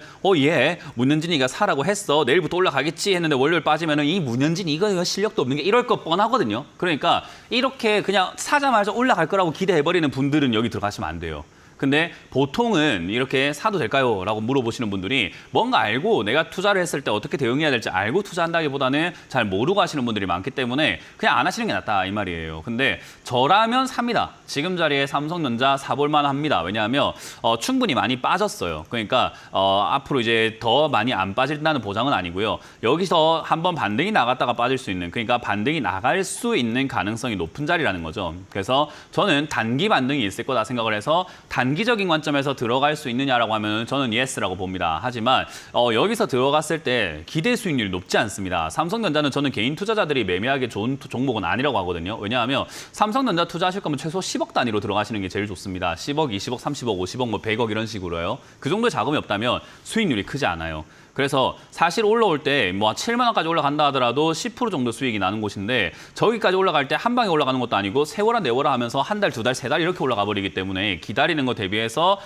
문현진이가 사라고 했어. 내일부터 올라가겠지 했는데 월요일 빠지면은 이 문현진 이거 실력도 없는 게 이럴 거 뻔하거든요. 그러니까 이렇게 그냥 사자마자 올라갈 거라고 기대해버리는 분들은 여기 들어가시면 안 돼요. 근데 보통은 이렇게 사도 될까요? 라고 물어보시는 분들이 뭔가 알고 내가 투자를 했을 때 어떻게 대응해야 될지 알고 투자한다기보다는 잘 모르고 하시는 분들이 많기 때문에 그냥 안 하시는 게 낫다 이 말이에요. 근데 저라면 삽니다. 지금 자리에 삼성전자 사볼만 합니다. 왜냐하면 충분히 많이 빠졌어요. 그러니까 앞으로 이제 더 많이 안 빠진다는 보장은 아니고요. 여기서 한번 반등이 나갔다가 빠질 수 있는, 그러니까 반등이 나갈 수 있는 가능성이 높은 자리라는 거죠. 그래서 저는 단기 반등이 있을 거다 생각을 해서 단기적인 관점에서 들어갈 수 있느냐라고 하면 저는 예스라고 봅니다. 하지만 여기서 들어갔을 때 기대 수익률이 높지 않습니다. 삼성전자는 저는 개인 투자자들이 매매하기 좋은 종목은 아니라고 하거든요. 왜냐하면 삼성전자 투자하실 거면 최소 10억 단위로 들어가시는 게 제일 좋습니다. 10억, 20억, 30억, 50억, 뭐 100억 이런 식으로요. 그 정도 자금이 없다면 수익률이 크지 않아요. 그래서 사실 올라올 때 뭐 7만 원까지 올라간다 하더라도 10% 정도 수익이 나는 곳인데 저기까지 올라갈 때 한 방에 올라가는 것도 아니고 세월아 네월아 하면서 한 달, 두 달, 세 달 이렇게 올라가 버리기 때문에 기다리는 거 대비해서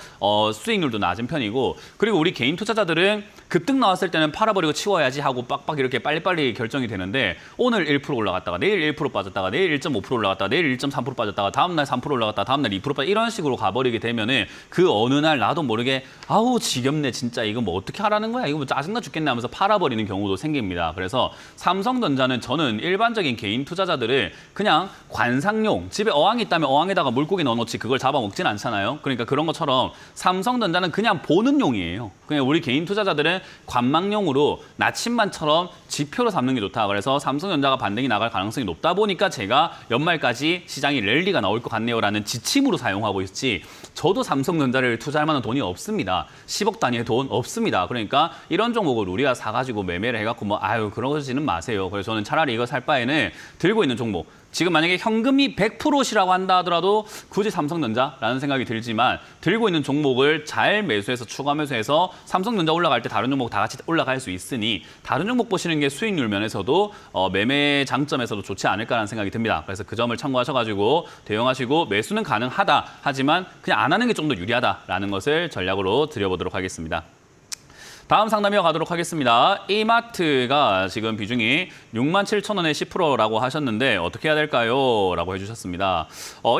수익률도 낮은 편이고, 그리고 우리 개인 투자자들은 급등 나왔을 때는 팔아버리고 치워야지 하고 빡빡 이렇게 빨리빨리 결정이 되는데 오늘 1% 올라갔다가 내일 1% 빠졌다가 내일 1.5% 올라갔다가 내일 1.3% 빠졌다가 다음날 3% 올라갔다가 다음날 2% 빠졌다가 이런 식으로 가버리게 되면은 그 어느 날 나도 모르게 아우 지겹네 진짜 이거 뭐 어떻게 하라는 거야 이거 뭐 짜증나 죽겠네 하면서 팔아버리는 경우도 생깁니다. 그래서 삼성전자는 저는 일반적인 개인 투자자들을 그냥 관상용, 집에 어항이 있다면 어항에다가 물고기 넣어놓지 그걸 잡아먹진 않잖아요. 그러니까 그런 것처럼 삼성전자는 그냥 보는 용이에요. 그냥 우리 개인 투자자들은 관망용으로 나침반처럼 지표로 삼는 게 좋다. 그래서 삼성전자가 반등이 나갈 가능성이 높다 보니까 제가 연말까지 시장이 랠리가 나올 것 같네요라는 지침으로 사용하고 있지, 저도 삼성전자를 투자할 만한 돈이 없습니다. 10억 단위의 돈 없습니다. 그러니까 이런 종목을 우리가 사가지고 매매를 해갖고 그러지는 마세요. 그래서 저는 차라리 이거 살 바에는 들고 있는 종목, 지금 만약에 현금이 100%시라고 한다 하더라도 굳이 삼성전자라는 생각이 들지만 들고 있는 종목을 잘 매수해서 추가 매수해서 삼성전자 올라갈 때 다른 종목 다 같이 올라갈 수 있으니 다른 종목 보시는 게 수익률 면에서도 매매 장점에서도 좋지 않을까라는 생각이 듭니다. 그래서 그 점을 참고하셔가지고 대응하시고 매수는 가능하다 하지만 그냥 안 하는 게 좀 더 유리하다라는 것을 전략으로 드려보도록 하겠습니다. 다음 상담 이어가도록 하겠습니다. 이마트가 지금 비중이 67,000원에 10%라고 하셨는데 어떻게 해야 될까요? 라고 해주셨습니다.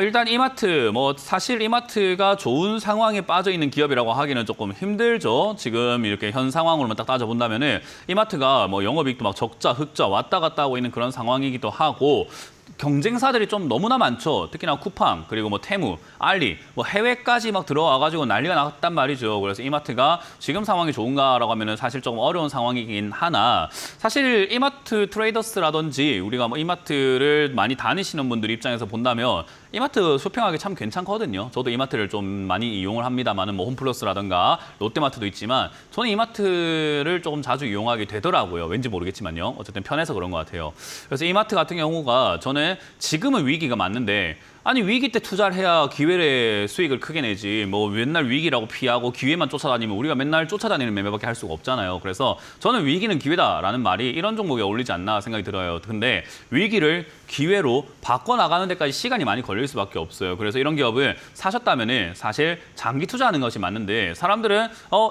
일단 이마트, 사실 이마트가 좋은 상황에 빠져 있는 기업이라고 하기는 조금 힘들죠. 지금 이렇게 현 상황으로만 딱 따져본다면은 이마트가 영업이익도 막 적자, 흑자 왔다 갔다 하고 있는 그런 상황이기도 하고, 경쟁사들이 좀 너무나 많죠. 특히나 쿠팡, 그리고 테무, 알리, 해외까지 막 들어와가지고 난리가 났단 말이죠. 그래서 이마트가 지금 상황이 좋은가라고 하면은 사실 조금 어려운 상황이긴 하나, 사실 이마트 트레이더스라든지 우리가 이마트를 많이 다니시는 분들 입장에서 본다면 이마트 쇼핑하기 참 괜찮거든요. 저도 이마트를 좀 많이 이용을 합니다만은 홈플러스라든가 롯데마트도 있지만 저는 이마트를 조금 자주 이용하게 되더라고요. 왠지 모르겠지만요. 어쨌든 편해서 그런 것 같아요. 그래서 이마트 같은 경우가 저는 지금은 위기가 맞는데 아니 위기 때 투자를 해야 기회의 수익을 크게 내지 뭐 맨날 위기라고 피하고 기회만 쫓아다니면 우리가 맨날 쫓아다니는 매매밖에 할 수가 없잖아요. 그래서 저는 위기는 기회다라는 말이 이런 종목에 어울리지 않나 생각이 들어요. 근데 위기를 기회로 바꿔나가는 데까지 시간이 많이 걸릴 수밖에 없어요. 그래서 이런 기업을 사셨다면은 사실 장기 투자하는 것이 맞는데 사람들은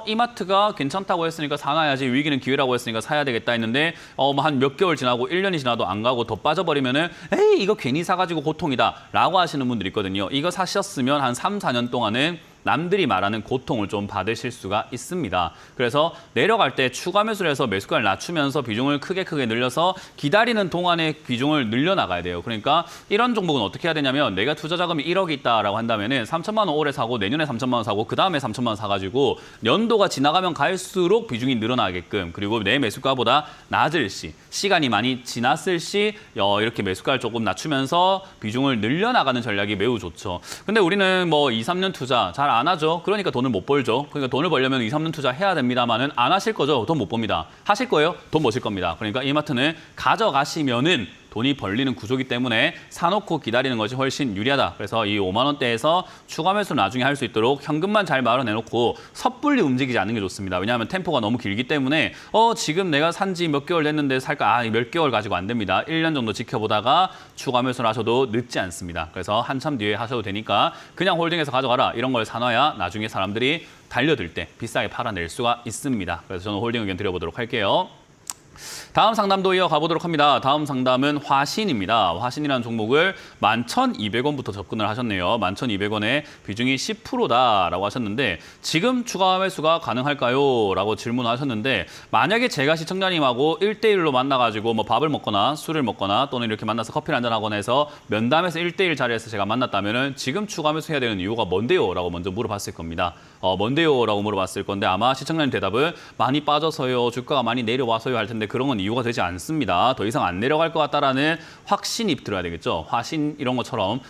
이마트가 괜찮다고 했으니까 사놔야지 위기는 기회라고 했으니까 사야 되겠다 했는데 뭐 한 몇 개월 지나고 1년이 지나도 안 가고 더 빠져버리면은 에이 이거 괜히 사가지고 고통이다 라고 하시는 분들이 있거든요. 이거 사셨으면 한 3, 4년 동안은 남들이 말하는 고통을 좀 받으실 수가 있습니다. 그래서 내려갈 때 추가 매수를 해서 매수가를 낮추면서 비중을 크게 늘려서 기다리는 동안에 비중을 늘려나가야 돼요. 그러니까 이런 종목은 어떻게 해야 되냐면 내가 투자 자금이 1억이 있다라고 한다면은 3천만 원 올해 사고 내년에 3천만 원 사고 그다음에 3천만 원 사가지고 연도가 지나가면 갈수록 비중이 늘어나게끔 그리고 내 매수가보다 낮을 시 시간이 많이 지났을 시 이렇게 매수가를 조금 낮추면서 비중을 늘려나가는 전략이 매우 좋죠. 근데 우리는 뭐 2, 3년 투자 잘 안 하죠. 그러니까 돈을 못 벌죠. 그러니까 돈을 벌려면 2, 3년 투자 해야 됩니다만은 안 하실 거죠. 돈 못 법니다. 하실 거예요? 돈 버실 겁니다. 그러니까 이마트는 가져가시면은 돈이 벌리는 구조기 때문에 사놓고 기다리는 것이 훨씬 유리하다. 그래서 이 5만 원대에서 추가 매수 나중에 할 수 있도록 현금만 잘 마련해놓고 섣불리 움직이지 않는 게 좋습니다. 왜냐하면 템포가 너무 길기 때문에 지금 내가 산지 몇 개월 됐는데 살까? 몇 개월 가지고 안 됩니다. 1년 정도 지켜보다가 추가 매수를 하셔도 늦지 않습니다. 그래서 한참 뒤에 하셔도 되니까 그냥 홀딩해서 가져가라. 이런 걸 사놔야 나중에 사람들이 달려들 때 비싸게 팔아낼 수가 있습니다. 그래서 저는 홀딩 의견 드려보도록 할게요. 다음 상담도 이어가 보도록 합니다. 다음 상담은 화신입니다. 화신이라는 종목을 11,200원부터 접근을 하셨네요. 11,200원에 비중이 10%다라고 하셨는데 지금 추가 매수가 가능할까요? 라고 질문하셨는데 만약에 제가 시청자님하고 1대1로 만나가지고 뭐 밥을 먹거나 술을 먹거나 또는 이렇게 만나서 커피를 한잔하거나 해서 면담에서 1대1 자리에서 제가 만났다면 지금 추가 매수해야 되는 이유가 뭔데요? 라고 먼저 물어봤을 겁니다. 뭔데요? 라고 물어봤을 건데 아마 시청자님 대답은 많이 빠져서요. 주가가 많이 내려와서요 할 텐데 그런 건 이유가 되지 않습니다. 더 이상 안 내려갈 것 같다라는 확신이 들어야 되겠죠. 화신 이런 것처럼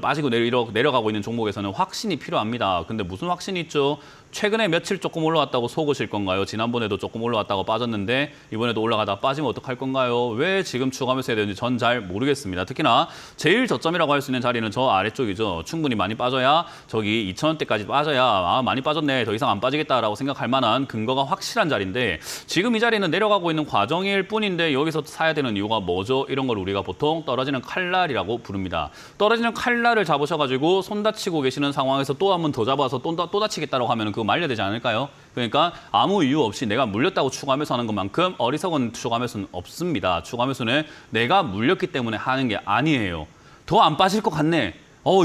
빠지고 내려가고 있는 종목에서는 확신이 필요합니다. 근데 무슨 확신이 있죠? 최근에 며칠 조금 올라왔다고 속으실 건가요? 지난번에도 조금 올라왔다고 빠졌는데 이번에도 올라가다 빠지면 어떡할 건가요? 왜 지금 추가 매수해야 되는지 전 잘 모르겠습니다. 특히나 제일 저점이라고 할 수 있는 자리는 저 아래쪽이죠. 충분히 많이 빠져야 저기 2,000원대까지 빠져야 많이 빠졌네. 더 이상 안 빠지겠다라고 생각할 만한 근거가 확실한 자리인데 지금 이 자리는 내려가고 있는 과정일 뿐인데 여기서 사야 되는 이유가 뭐죠? 이런 걸 우리가 보통 떨어지는 칼날이라고 부릅니다. 떨어지는 칼날을 잡으셔가지고 손 다치고 계시는 상황에서 또 한 번 더 잡아서 또 다치겠다고 하면 그거 말려야 되지 않을까요? 그러니까 아무 이유 없이 내가 물렸다고 추가 매수하는 것만큼 어리석은 추가 매수는 없습니다. 추가 매수는 내가 물렸기 때문에 하는 게 아니에요. 더 안 빠질 것 같네.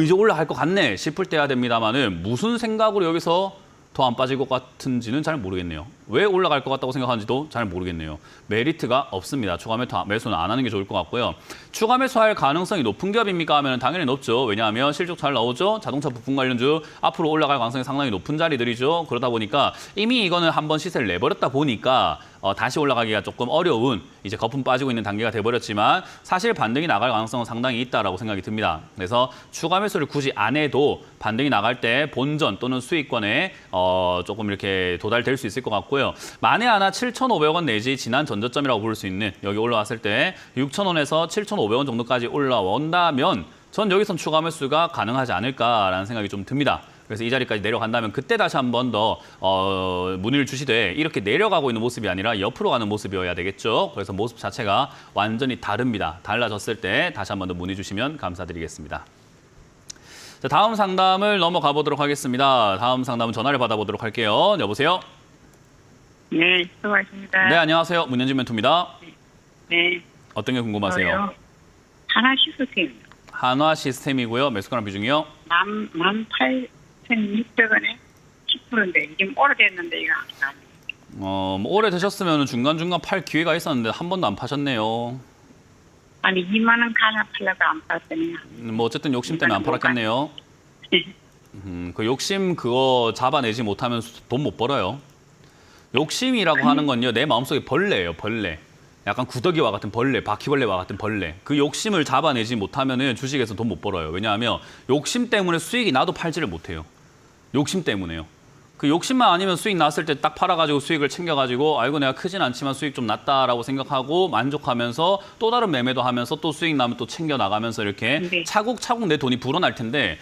이제 올라갈 것 같네 싶을 때 해야 됩니다만은 무슨 생각으로 여기서 더 안 빠질 것 같은지는 잘 모르겠네요. 왜 올라갈 것 같다고 생각하는지도 잘 모르겠네요. 메리트가 없습니다. 추가 매수는 안 하는 게 좋을 것 같고요. 추가 매수할 가능성이 높은 기업입니까? 하면 당연히 높죠. 왜냐하면 실적 잘 나오죠. 자동차 부품 관련주 앞으로 올라갈 가능성이 상당히 높은 자리들이죠. 그러다 보니까 이미 이거는 한번 시세를 내버렸다 보니까 다시 올라가기가 조금 어려운 이제 거품 빠지고 있는 단계가 돼버렸지만 사실 반등이 나갈 가능성은 상당히 있다라고 생각이 듭니다. 그래서 추가 매수를 굳이 안 해도 반등이 나갈 때 본전 또는 수익권에 조금 이렇게 도달될 수 있을 것 같고요. 만에 하나 7,500원 내지 지난 전저점이라고 부를 수 있는 여기 올라왔을 때 6,000원에서 7,500원 정도까지 올라온다면 전 여기선 추가 매수가 가능하지 않을까라는 생각이 좀 듭니다. 그래서 이 자리까지 내려간다면 그때 다시 한 번 더 문의를 주시되 이렇게 내려가고 있는 모습이 아니라 옆으로 가는 모습이어야 되겠죠. 그래서 모습 자체가 완전히 다릅니다. 달라졌을 때 다시 한 번 더 문의 주시면 감사드리겠습니다. 자, 다음 상담을 넘어가 보도록 하겠습니다. 다음 상담은 전화를 받아보도록 할게요. 여보세요? 네, 수고하십니다. 네, 안녕하세요. 문현진 멘토입니다. 네. 어떤 게 궁금하세요? 하나 시스템. 한화 시스템이고요. 매수가랑 비중이요? 18,600원에 10%인데 이게 오래됐는데 이거 안 뭐 오래되셨으면 중간중간 팔 기회가 있었는데 한 번도 안 파셨네요. 아니 2만 원 가나 팔려고 안 팔았더니 뭐 어쨌든 욕심 때문에 안 팔았겠네요. 그 욕심 그거 잡아내지 못하면 돈 못 벌어요. 욕심이라고 하는 건요, 내 마음속에 벌레예요, 벌레. 약간 구더기와 같은 벌레, 바퀴벌레와 같은 벌레. 그 욕심을 잡아내지 못하면은 주식에서 돈 못 벌어요. 왜냐하면 욕심 때문에 수익이 나도 팔지를 못해요. 욕심 때문에요. 그 욕심만 아니면 수익 났을 때 딱 팔아가지고 수익을 챙겨가지고 아이고 내가 크진 않지만 수익 좀 났다라고 생각하고 만족하면서 또 다른 매매도 하면서 또 수익 나면 또 챙겨 나가면서 이렇게 네. 차곡차곡 내 돈이 불어날 텐데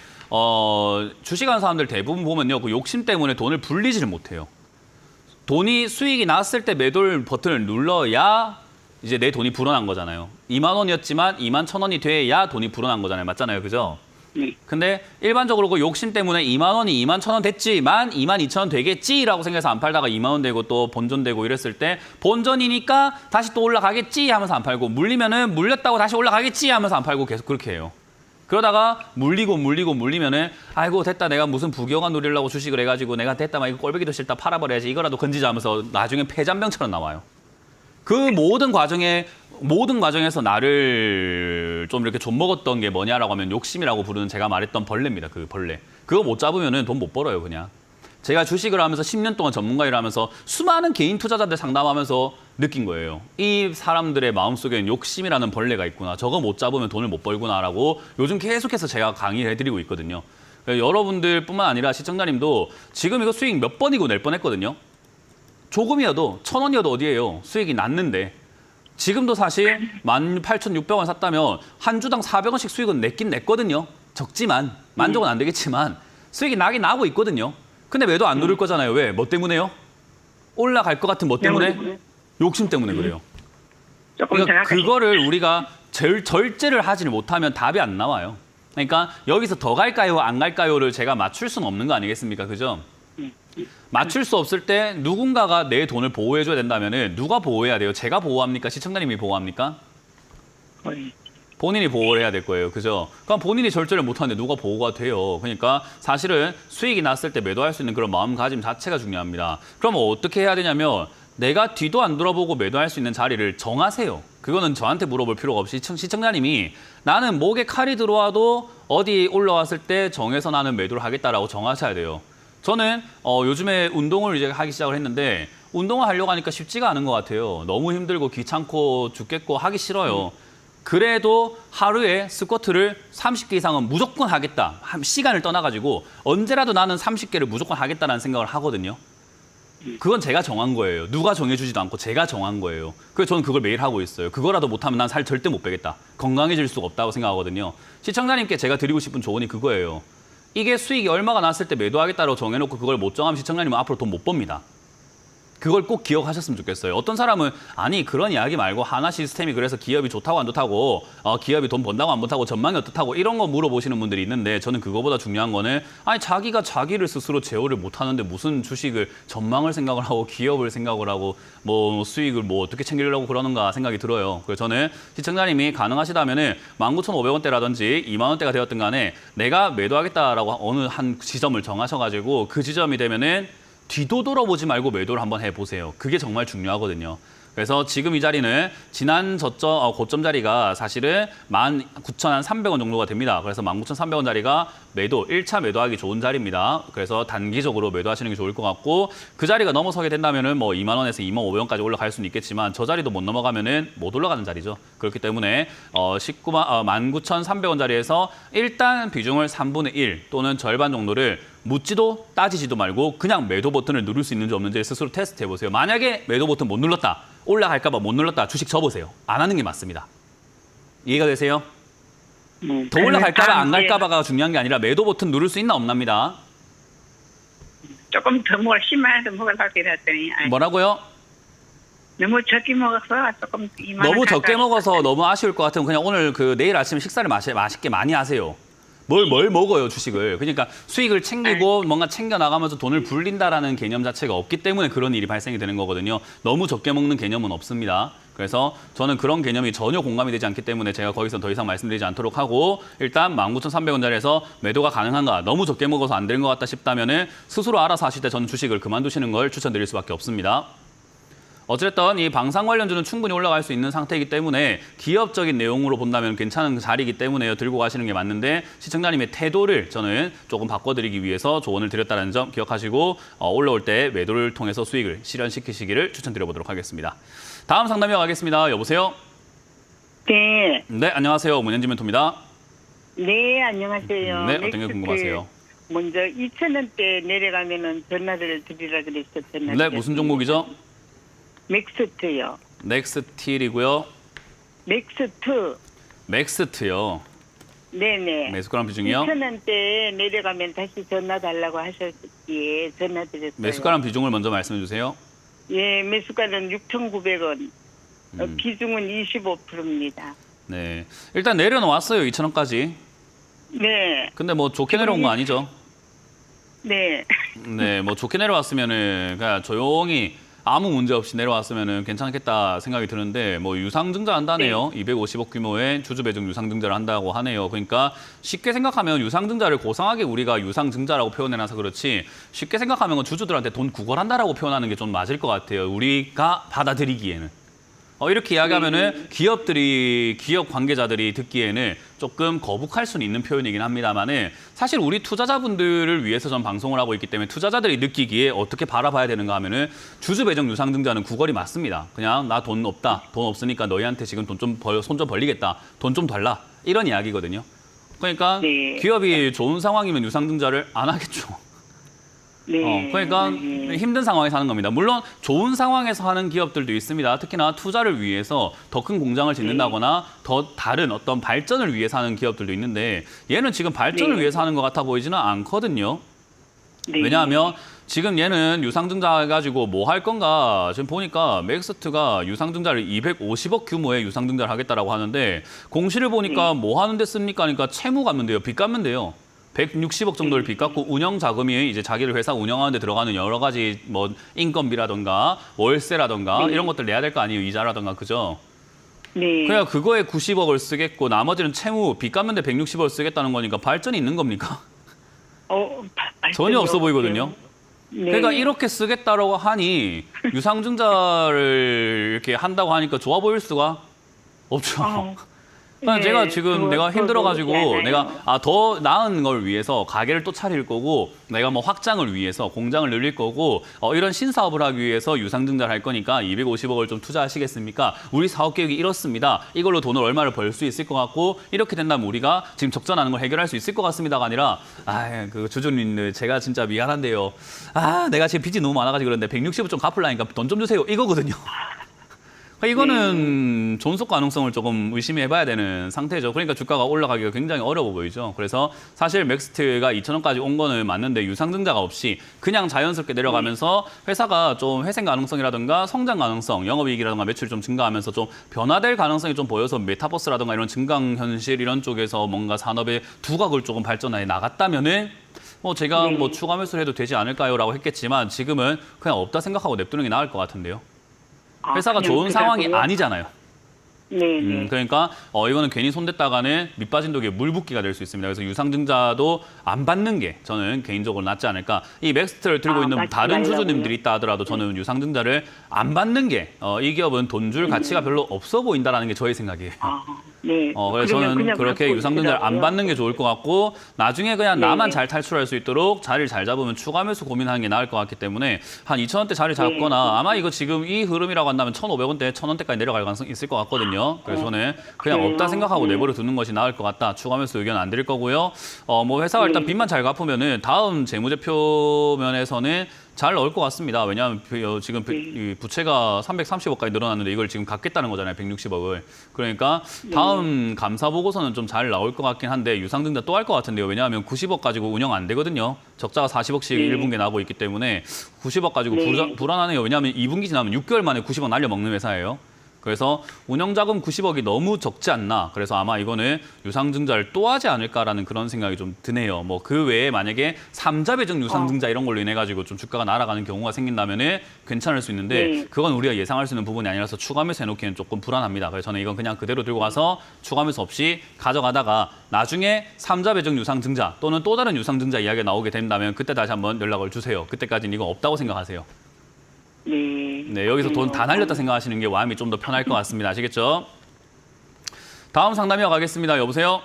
주식하는 사람들 대부분 보면요 그 욕심 때문에 돈을 불리지를 못해요. 돈이 수익이 났을 때 매도 버튼을 눌러야 이제 내 돈이 불어난 거잖아요. 2만 원이었지만 2만 1,000원이 돼야 돈이 불어난 거잖아요. 맞잖아요. 그죠? 네. 근데 일반적으로 그 욕심 때문에 2만 원이 2만 1,000원 됐지만 2만 2,000원 되겠지라고 생각해서 안 팔다가 2만 원 되고 또 본전되고 이랬을 때 본전이니까 다시 또 올라가겠지 하면서 안 팔고 물리면은 물렸다고 다시 올라가겠지 하면서 안 팔고 계속 그렇게 해요. 그러다가 물리면은 아이고 됐다 내가 무슨 부귀영화 누리려고 주식을 해가지고 내가 됐다 막 이거 꼴보기도 싫다 팔아버려야지 이거라도 건지자 하면서 나중에 폐잔병처럼 나와요. 그 모든 과정에서 나를 좀 이렇게 좀먹었던 게 뭐냐라고 하면 욕심이라고 부르는 제가 말했던 벌레입니다. 그 벌레. 그거 못 잡으면은 돈 못 벌어요, 그냥. 제가 주식을 하면서 10년 동안 전문가 일을 하면서 수많은 개인 투자자들 상담하면서 느낀 거예요. 이 사람들의 마음속에는 욕심이라는 벌레가 있구나. 저거 못 잡으면 돈을 못 벌구나라고 요즘 계속해서 제가 강의를 해드리고 있거든요. 여러분들뿐만 아니라 시청자님도 지금 이거 수익 몇 번이고 낼 뻔했거든요. 조금이어도 1,000원이어도 어디예요. 수익이 났는데 지금도 사실 18,600원 샀다면 한 주당 400원씩 수익은 냈긴 냈거든요. 적지만 만족은 안 되겠지만 수익이 나긴 나고 있거든요. 근데 매도 안 누를 거잖아요. 왜? 뭐 때문에요? 올라갈 것 같은 뭐 때문에? 욕심 때문에 그래요. 조금 그러니까 정확하게. 그거를 우리가 절제를 하지를 못하면 답이 안 나와요. 그러니까 여기서 더 갈까요? 안 갈까요?를 제가 맞출 수는 없는 거 아니겠습니까? 그죠? 맞출 수 없을 때 누군가가 내 돈을 보호해줘야 된다면은 누가 보호해야 돼요? 제가 보호합니까? 시청자님이 보호합니까? 거의. 본인이 보호를 해야 될 거예요. 그죠? 그럼 본인이 절제를 못하는데 누가 보호가 돼요? 그러니까 사실은 수익이 났을 때 매도할 수 있는 그런 마음가짐 자체가 중요합니다. 그럼 어떻게 해야 되냐면 내가 뒤도 안 돌아보고 매도할 수 있는 자리를 정하세요. 그거는 저한테 물어볼 필요가 없이 시청자님이 나는 목에 칼이 들어와도 어디 올라왔을 때 정해서 나는 매도를 하겠다라고 정하셔야 돼요. 저는 요즘에 운동을 이제 하기 시작을 했는데 운동을 하려고 하니까 쉽지가 않은 것 같아요. 너무 힘들고 귀찮고 죽겠고 하기 싫어요. 그래도 하루에 스쿼트를 30개 이상은 무조건 하겠다. 시간을 떠나가지고 언제라도 나는 30개를 무조건 하겠다는 생각을 하거든요. 그건 제가 정한 거예요. 누가 정해주지도 않고 제가 정한 거예요. 그래서 저는 그걸 매일 하고 있어요. 그거라도 못하면 난 살 절대 못 빼겠다. 건강해질 수가 없다고 생각하거든요. 시청자님께 제가 드리고 싶은 조언이 그거예요. 이게 수익이 얼마가 났을 때 매도하겠다고 정해놓고 그걸 못 정하면 시청자님은 앞으로 돈 못 법니다. 그걸 꼭 기억하셨으면 좋겠어요. 어떤 사람은 아니 그런 이야기 말고 하나 시스템이 그래서 기업이 좋다고 안 좋다고 기업이 돈 번다고 안 번다고 전망이 어떻다고 이런 거 물어보시는 분들이 있는데 저는 그거보다 중요한 거는 아니 자기가 자기를 스스로 제어를 못하는데 무슨 주식을 전망을 생각을 하고 기업을 생각을 하고 뭐 수익을 뭐 어떻게 챙기려고 그러는가 생각이 들어요. 그래서 저는 시청자님이 가능하시다면은 19,500원대라든지 2만 원대가 되었든 간에 내가 매도하겠다라고 어느 한 지점을 정하셔가지고 그 지점이 되면은 뒤도 돌아보지 말고 매도를 한번 해보세요. 그게 정말 중요하거든요. 그래서 지금 이 자리는 지난 고점 자리가 사실은 19,300원 정도가 됩니다. 그래서 19,300원 자리가 매도, 1차 매도하기 좋은 자리입니다. 그래서 단기적으로 매도하시는 게 좋을 것 같고 그 자리가 넘어서게 된다면은 뭐 2만 원에서 2만 500원까지 올라갈 수는 있겠지만 저 자리도 못 넘어가면은 못 올라가는 자리죠. 그렇기 때문에 19,300원 자리에서 일단 비중을 3분의 1 또는 절반 정도를 묻지도 따지지도 말고 그냥 매도 버튼을 누를 수 있는지 없는지 스스로 테스트 해보세요. 만약에 매도 버튼 못 눌렀다. 올라갈까 봐 못 눌렀다. 주식 접으세요. 안 하는 게 맞습니다. 이해가 되세요? 더 올라갈까 봐 안 갈까 봐가 중요한 게 아니라 매도 버튼 누를 수 있나 없납니다. 조금 더 먹을 10만 원 더 먹으려고 그랬더니 아이, 뭐라고요? 너무 적게 먹어서 조금 2만 원 너무 적게 가까이 먹어서 너무 아쉬울 것 같으면 그냥 오늘 내일 아침에 식사를 맛있게 많이 하세요. 뭘 먹어요, 주식을. 그러니까 수익을 챙기고 뭔가 챙겨 나가면서 돈을 불린다라는 개념 자체가 없기 때문에 그런 일이 발생이 되는 거거든요. 너무 적게 먹는 개념은 없습니다. 그래서 저는 그런 개념이 전혀 공감이 되지 않기 때문에 제가 거기서 더 이상 말씀드리지 않도록 하고 일단 19,300원짜리에서 매도가 가능한가 너무 적게 먹어서 안 되는 것 같다 싶다면은 스스로 알아서 하실 때 저는 주식을 그만두시는 걸 추천드릴 수밖에 없습니다. 어쨌든 이 방산 관련주는 충분히 올라갈 수 있는 상태이기 때문에 기업적인 내용으로 본다면 괜찮은 자리이기 때문에 들고 가시는 게 맞는데 시청자님의 태도를 저는 조금 바꿔드리기 위해서 조언을 드렸다는 점 기억하시고 올라올 때 매도를 통해서 수익을 실현시키시기를 추천드려보도록 하겠습니다. 다음 상담 이어가겠습니다. 여보세요? 네. 네, 안녕하세요. 문현진 멘토입니다. 네, 안녕하세요. 네, 어떤 게 궁금하세요? 먼저 2,000원대 내려가면은 전화를 드리라 그랬어. 전화. 네, 무슨 종목이죠? 맥스트요. 넥스틸이고요. 맥스트. 맥스트요. 네네. 매수가랑 비중이요? 2,000원대 내려가면 다시 전화 달라고 하셨기에 전화 드렸어요. 매수가랑 비중을 먼저 말씀해 주세요. 예, 매수가는 6,900원. 비중은 25%입니다. 네. 일단 내려놓았어요. 2,000원까지. 네. 근데 뭐 좋게 내려온 거 아니죠? 네. 네, 뭐 좋게 내려왔으면은 그냥 조용히 아무 문제 없이 내려왔으면은 괜찮겠다 생각이 드는데 뭐 유상증자 한다네요. 250억 규모의 주주 배정 유상증자를 한다고 하네요. 그러니까 쉽게 생각하면 유상증자를 고상하게 우리가 유상증자라고 표현해놔서 그렇지 쉽게 생각하면 주주들한테 돈 구걸한다라고 표현하는 게 좀 맞을 것 같아요. 우리가 받아들이기에는. 이렇게 이야기하면은 기업 관계자들이 듣기에는 조금 거북할 수는 있는 표현이긴 합니다만은 사실 우리 투자자분들을 위해서 전 방송을 하고 있기 때문에 투자자들이 느끼기에 어떻게 바라봐야 되는가 하면은 주주 배정 유상증자는 구걸이 맞습니다. 그냥 나 돈 없다, 돈 없으니까 너희한테 지금 손 좀 벌리겠다, 돈 좀 달라 이런 이야기거든요. 그러니까 네. 기업이 좋은 상황이면 유상증자를 안 하겠죠. 네. 그러니까 네. 힘든 상황에서 하는 겁니다. 물론 좋은 상황에서 하는 기업들도 있습니다. 특히나 투자를 위해서 더 큰 공장을 짓는다거나 더 다른 어떤 발전을 위해서 하는 기업들도 있는데 얘는 지금 발전을 네. 위해서 하는 것 같아 보이지는 않거든요. 네. 왜냐하면 지금 얘는 유상증자 해가지고 뭐 할 건가 지금 보니까 맥스트가 유상증자를 250억 규모의 유상증자를 하겠다라고 하는데 공시를 보니까 뭐 하는 데 씁니까? 그러니까 채무 갚는 데요. 빚 갚는 데요. 160억 정도를 빚 갚고 운영 자금이 이제 자기를 회사 운영하는 데 들어가는 여러 가지 뭐 인건비라던가 월세라던가 이런 것들 내야 될 거 아니에요. 이자라던가 그죠? 네. 그냥 그거에 90억을 쓰겠고 나머지는 채무 빚 갚는 데 160억을 쓰겠다는 거니까 발전이 있는 겁니까? 전혀 없어 보이거든요. 네. 그러니까 이렇게 쓰겠다라고 하니 유상증자를 이렇게 한다고 하니까 좋아 보일 수가 없죠. 그러니까 네, 제가 지금 내가 힘들어가지고 그렇지 내가 더 나은 걸 위해서 가게를 또 차릴 거고 내가 뭐 확장을 위해서 공장을 늘릴 거고 이런 신사업을 하기 위해서 유상증자를 할 거니까 250억을 좀 투자하시겠습니까? 우리 사업 계획이 이렇습니다. 이걸로 돈을 얼마를 벌 수 있을 것 같고 이렇게 된다면 우리가 지금 적자나는 걸 해결할 수 있을 것 같습니다가 아니라 그 주주님들 제가 진짜 미안한데요. 내가 지금 빚이 너무 많아가지고 그런데 160억 좀 갚으려니까 돈 좀 주세요. 이거거든요. 이거는 존속 가능성을 조금 의심해봐야 되는 상태죠. 그러니까 주가가 올라가기가 굉장히 어려워 보이죠. 그래서 사실 맥스트가 2,000원까지 온 거는 맞는데 유상증자가 없이 그냥 자연스럽게 내려가면서 회사가 좀 회생 가능성이라든가 성장 가능성, 영업이익이라든가 매출이 좀 증가하면서 좀 변화될 가능성이 좀 보여서 메타버스라든가 이런 증강현실 이런 쪽에서 뭔가 산업의 두각을 조금 발전해 나갔다면은 제가 추가 매수를 해도 되지 않을까요라고 했겠지만 지금은 그냥 없다 생각하고 냅두는 게 나을 것 같은데요. 회사가 좋은 상황이 아니잖아요. 네. 그러니까 이거는 괜히 손댔다가는 밑빠진 독에 물 붓기가 될 수 있습니다. 그래서 유상증자도 안 받는 게 저는 개인적으로 낫지 않을까. 이 맥스트를 들고 있는 다른 주주님들이 있다 하더라도 저는 유상증자를 안 받는 게 이 기업은 돈 줄 가치가 별로 없어 보인다라는 게 저의 생각이에요. 네. 그래서 저는 그렇게 유상증자를 안 받는 게 좋을 것 같고 나중에 그냥 나만 잘 탈출할 수 있도록 자리를 잘 잡으면 추가 매수 고민하는 게 나을 것 같기 때문에 한 2,000원대 자리 잡거나 아마 이거 지금 이 흐름이라고 한다면 1,500원대, 1,000원대까지 내려갈 가능성이 있을 것 같거든요. 그래서 저는 그냥 없다 생각하고 내버려 두는 것이 나을 것 같다. 추가 매수 의견 안 드릴 거고요. 회사가 일단 빚만 잘 갚으면은 다음 재무제표 면에서는 잘 나올 것 같습니다. 왜냐하면 지금 이 부채가 330억까지 늘어났는데 이걸 지금 갚겠다는 거잖아요. 160억을. 그러니까 다음 감사 보고서는 좀 잘 나올 것 같긴 한데 유상증자 또 할 것 같은데요. 왜냐하면 90억 가지고 운영 안 되거든요. 적자가 40억씩 1분기에 나고 있기 때문에 90억 가지고 불안하네요. 왜냐하면 2분기 지나면 6개월 만에 90억 날려먹는 회사예요. 그래서 운영자금 90억이 너무 적지 않나. 그래서 아마 이거는 유상증자를 또 하지 않을까라는 그런 생각이 좀 드네요. 그 외에 만약에 3자 배정 유상증자 이런 걸로 인해 가지고 좀 주가가 날아가는 경우가 생긴다면은 괜찮을 수 있는데 그건 우리가 예상할 수 있는 부분이 아니라서 추가 매수 해놓기는 조금 불안합니다. 그래서 저는 이건 그냥 그대로 들고 가서 추가 매수 없이 가져가다가 나중에 3자 배정 유상증자 또는 또 다른 유상증자 이야기가 나오게 된다면 그때 다시 한번 연락을 주세요. 그때까지는 이거 없다고 생각하세요. 네, 여기서 돈 다 날렸다 생각하시는 게 마음이 좀 더 편할 것 같습니다. 아시겠죠? 다음 상담 이어가겠습니다. 여보세요?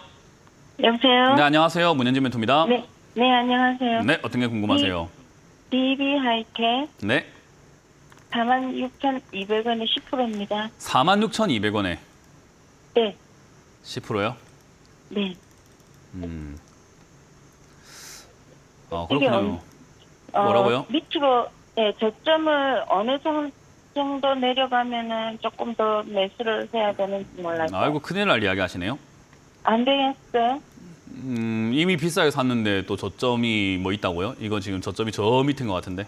여보세요? 네, 안녕하세요. 문현진 멘토입니다. 네, 안녕하세요. 네, 어떤 게 궁금하세요? DB 하이텍 네, 46,200원에 10%입니다. 46,200원에 네, 10%요? 네. 아, 이게 그렇군요. 뭐라고요? 밑으로 저점을 어느 정도 내려가면은 조금 더 매수를 해야 되는지 몰라요. 아이고, 큰일 날 이야기 하시네요. 안 되겠어요? 이미 비싸게 샀는데 또 저점이 뭐 있다고요? 이거 지금 저점이 저 밑인 것 같은데.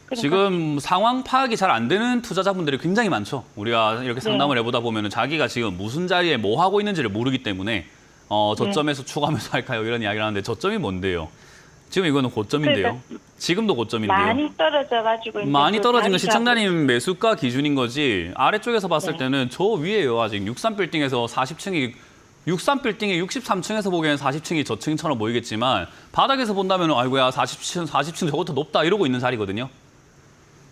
그러니까 지금 상황 파악이 잘 안 되는 투자자분들이 굉장히 많죠. 우리가 이렇게 상담을 해보다 보면 자기가 지금 무슨 자리에 뭐 하고 있는지를 모르기 때문에 저점에서 추가 매수할까요? 이런 이야기를 하는데 저점이 뭔데요? 지금 이거는 고점인데요. 지금도 고점인데요. 많이 떨어져가지고 이제 많이 그 떨어진 건 자리 시청자님 매수가 기준인 거지. 아래쪽에서 봤을 네. 때는 저 위에요. 아직 63빌딩에서 40층이 63빌딩에 63층에서 보기에는 40층이 저층처럼 보이겠지만 바닥에서 본다면 아이고야 40층 저것도 높다 이러고 있는 자리거든요.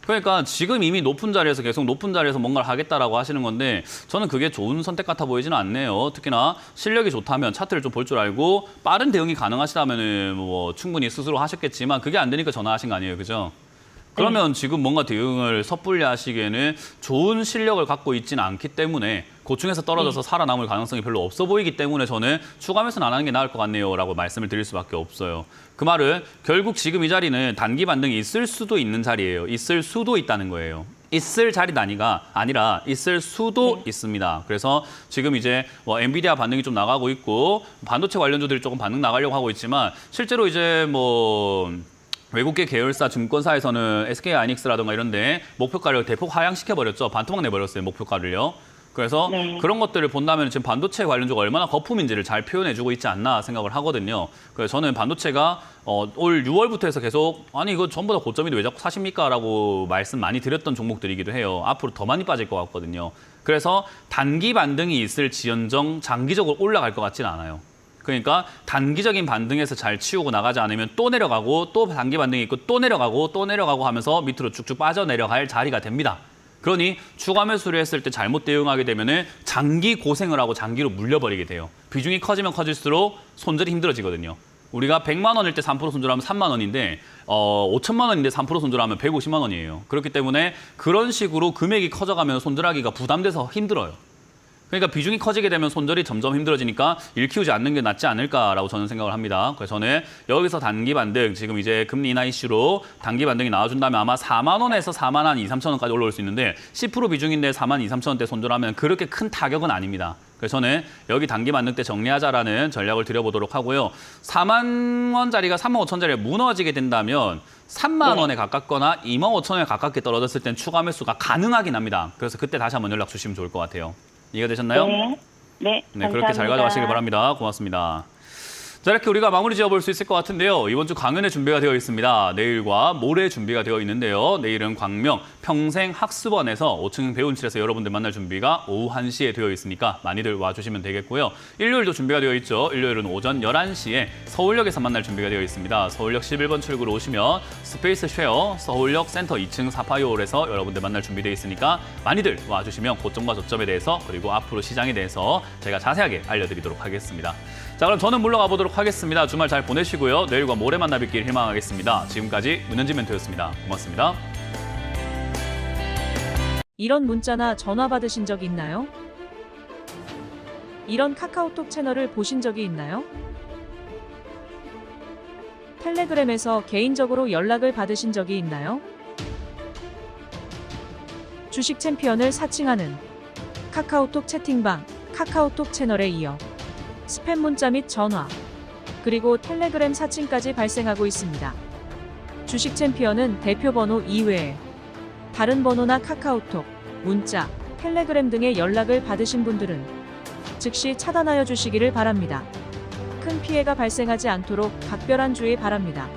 그러니까 지금 이미 높은 자리에서 계속 높은 자리에서 뭔가를 하겠다라고 하시는 건데 저는 그게 좋은 선택 같아 보이지는 않네요. 특히나 실력이 좋다면 차트를 좀 볼 줄 알고 빠른 대응이 가능하시다면은 뭐 충분히 스스로 하셨겠지만 그게 안 되니까 전화하신 거 아니에요, 그죠? 그러면 지금 뭔가 대응을 섣불리 하시기에는 좋은 실력을 갖고 있지는 않기 때문에 고층에서 떨어져서 살아남을 가능성이 별로 없어 보이기 때문에 저는 추가 매수는 안 하는 게 나을 것 같네요 라고 말씀을 드릴 수밖에 없어요. 그 말은 결국 지금 이 자리는 단기 반등이 있을 수도 있는 자리예요. 있을 수도 있다는 거예요. 있을 자리 단위가 아니라 있을 수도 있습니다. 그래서 지금 이제 뭐 엔비디아 반등이 좀 나가고 있고 반도체 관련주들이 조금 반등 나가려고 하고 있지만 실제로 이제 뭐 외국계 계열사 증권사에서는 SK하이닉스라든가 이런데 목표가를 대폭 하향시켜버렸죠. 반토막 내버렸어요, 목표가를요. 그래서 그런 것들을 본다면 지금 반도체 관련주가 얼마나 거품인지를 잘 표현해주고 있지 않나 생각을 하거든요. 그래서 저는 반도체가 올 6월부터 해서 계속 아니 이거 전부 다 고점인데 왜 자꾸 사십니까? 라고 말씀 많이 드렸던 종목들이기도 해요. 앞으로 더 많이 빠질 것 같거든요. 그래서 단기 반등이 있을 지연정 장기적으로 올라갈 것 같지는 않아요. 그러니까 단기적인 반등에서 잘 치우고 나가지 않으면 또 내려가고 또 단기 반등이 있고 또 내려가고 하면서 밑으로 쭉쭉 빠져내려갈 자리가 됩니다. 그러니 추가 매수를 했을 때 잘못 대응하게 되면은 장기 고생을 하고 장기로 물려버리게 돼요. 비중이 커지면 커질수록 손절이 힘들어지거든요. 우리가 100만 원일 때 3% 손절하면 3만 원인데 5천만 원인데 3% 손절하면 150만 원이에요. 그렇기 때문에 그런 식으로 금액이 커져가면 손절하기가 부담돼서 힘들어요. 그러니까 비중이 커지게 되면 손절이 점점 힘들어지니까 일 키우지 않는 게 낫지 않을까라고 저는 생각을 합니다. 그래서 저는 여기서 단기 반등, 지금 이제 금리 인하 이슈로 단기 반등이 나와준다면 아마 4만 원에서 4만 한 2, 3천 원까지 올라올 수 있는데 10% 비중인데 4만 2, 3천 원대 손절하면 그렇게 큰 타격은 아닙니다. 그래서 저는 여기 단기 반등 때 정리하자라는 전략을 드려보도록 하고요. 4만 원짜리가 3만 5천 원짜리가 무너지게 된다면 3만 원에 가깝거나 2만 5천 원에 가깝게 떨어졌을 땐 추가 매수가 가능하긴 합니다. 그래서 그때 다시 한번 연락 주시면 좋을 것 같아요. 이해가 되셨나요? 네, 네, 그렇게 잘 가져가시길 바랍니다. 고맙습니다. 자, 이렇게 우리가 마무리 지어볼 수 있을 것 같은데요. 이번 주 강연회 준비가 되어 있습니다. 내일과 모레 준비가 되어 있는데요. 내일은 광명 평생학습원에서 5층 배운실에서 여러분들 만날 준비가 오후 1시에 되어 있으니까 많이들 와주시면 되겠고요. 일요일도 준비가 되어 있죠. 일요일은 오전 11시에 서울역에서 만날 준비가 되어 있습니다. 서울역 11번 출구로 오시면 스페이스 쉐어 서울역 센터 2층 4파이홀에서 여러분들 만날 준비되어 있으니까 많이들 와주시면 고점과 저점에 대해서 그리고 앞으로 시장에 대해서 제가 자세하게 알려드리도록 하겠습니다. 자, 그럼 저는 물러가 보도록 하겠습니다. 주말 잘 보내시고요. 내일과 모레 만나 뵙길 희망하겠습니다. 지금까지 문현진 멘토였습니다. 고맙습니다. 이런 문자나 전화 받으신 적 있나요? 이런 카카오톡 채널을 보신 적이 있나요? 텔레그램에서 개인적으로 연락을 받으신 적이 있나요? 주식 챔피언을 사칭하는 카카오톡 채팅방, 카카오톡 채널에 이어 스팸 문자 및 전화, 그리고 텔레그램 사칭까지 발생하고 있습니다. 주식 챔피언은 대표 번호 이외에 다른 번호나 카카오톡, 문자, 텔레그램 등의 연락을 받으신 분들은 즉시 차단하여 주시기를 바랍니다. 큰 피해가 발생하지 않도록 각별한 주의 바랍니다.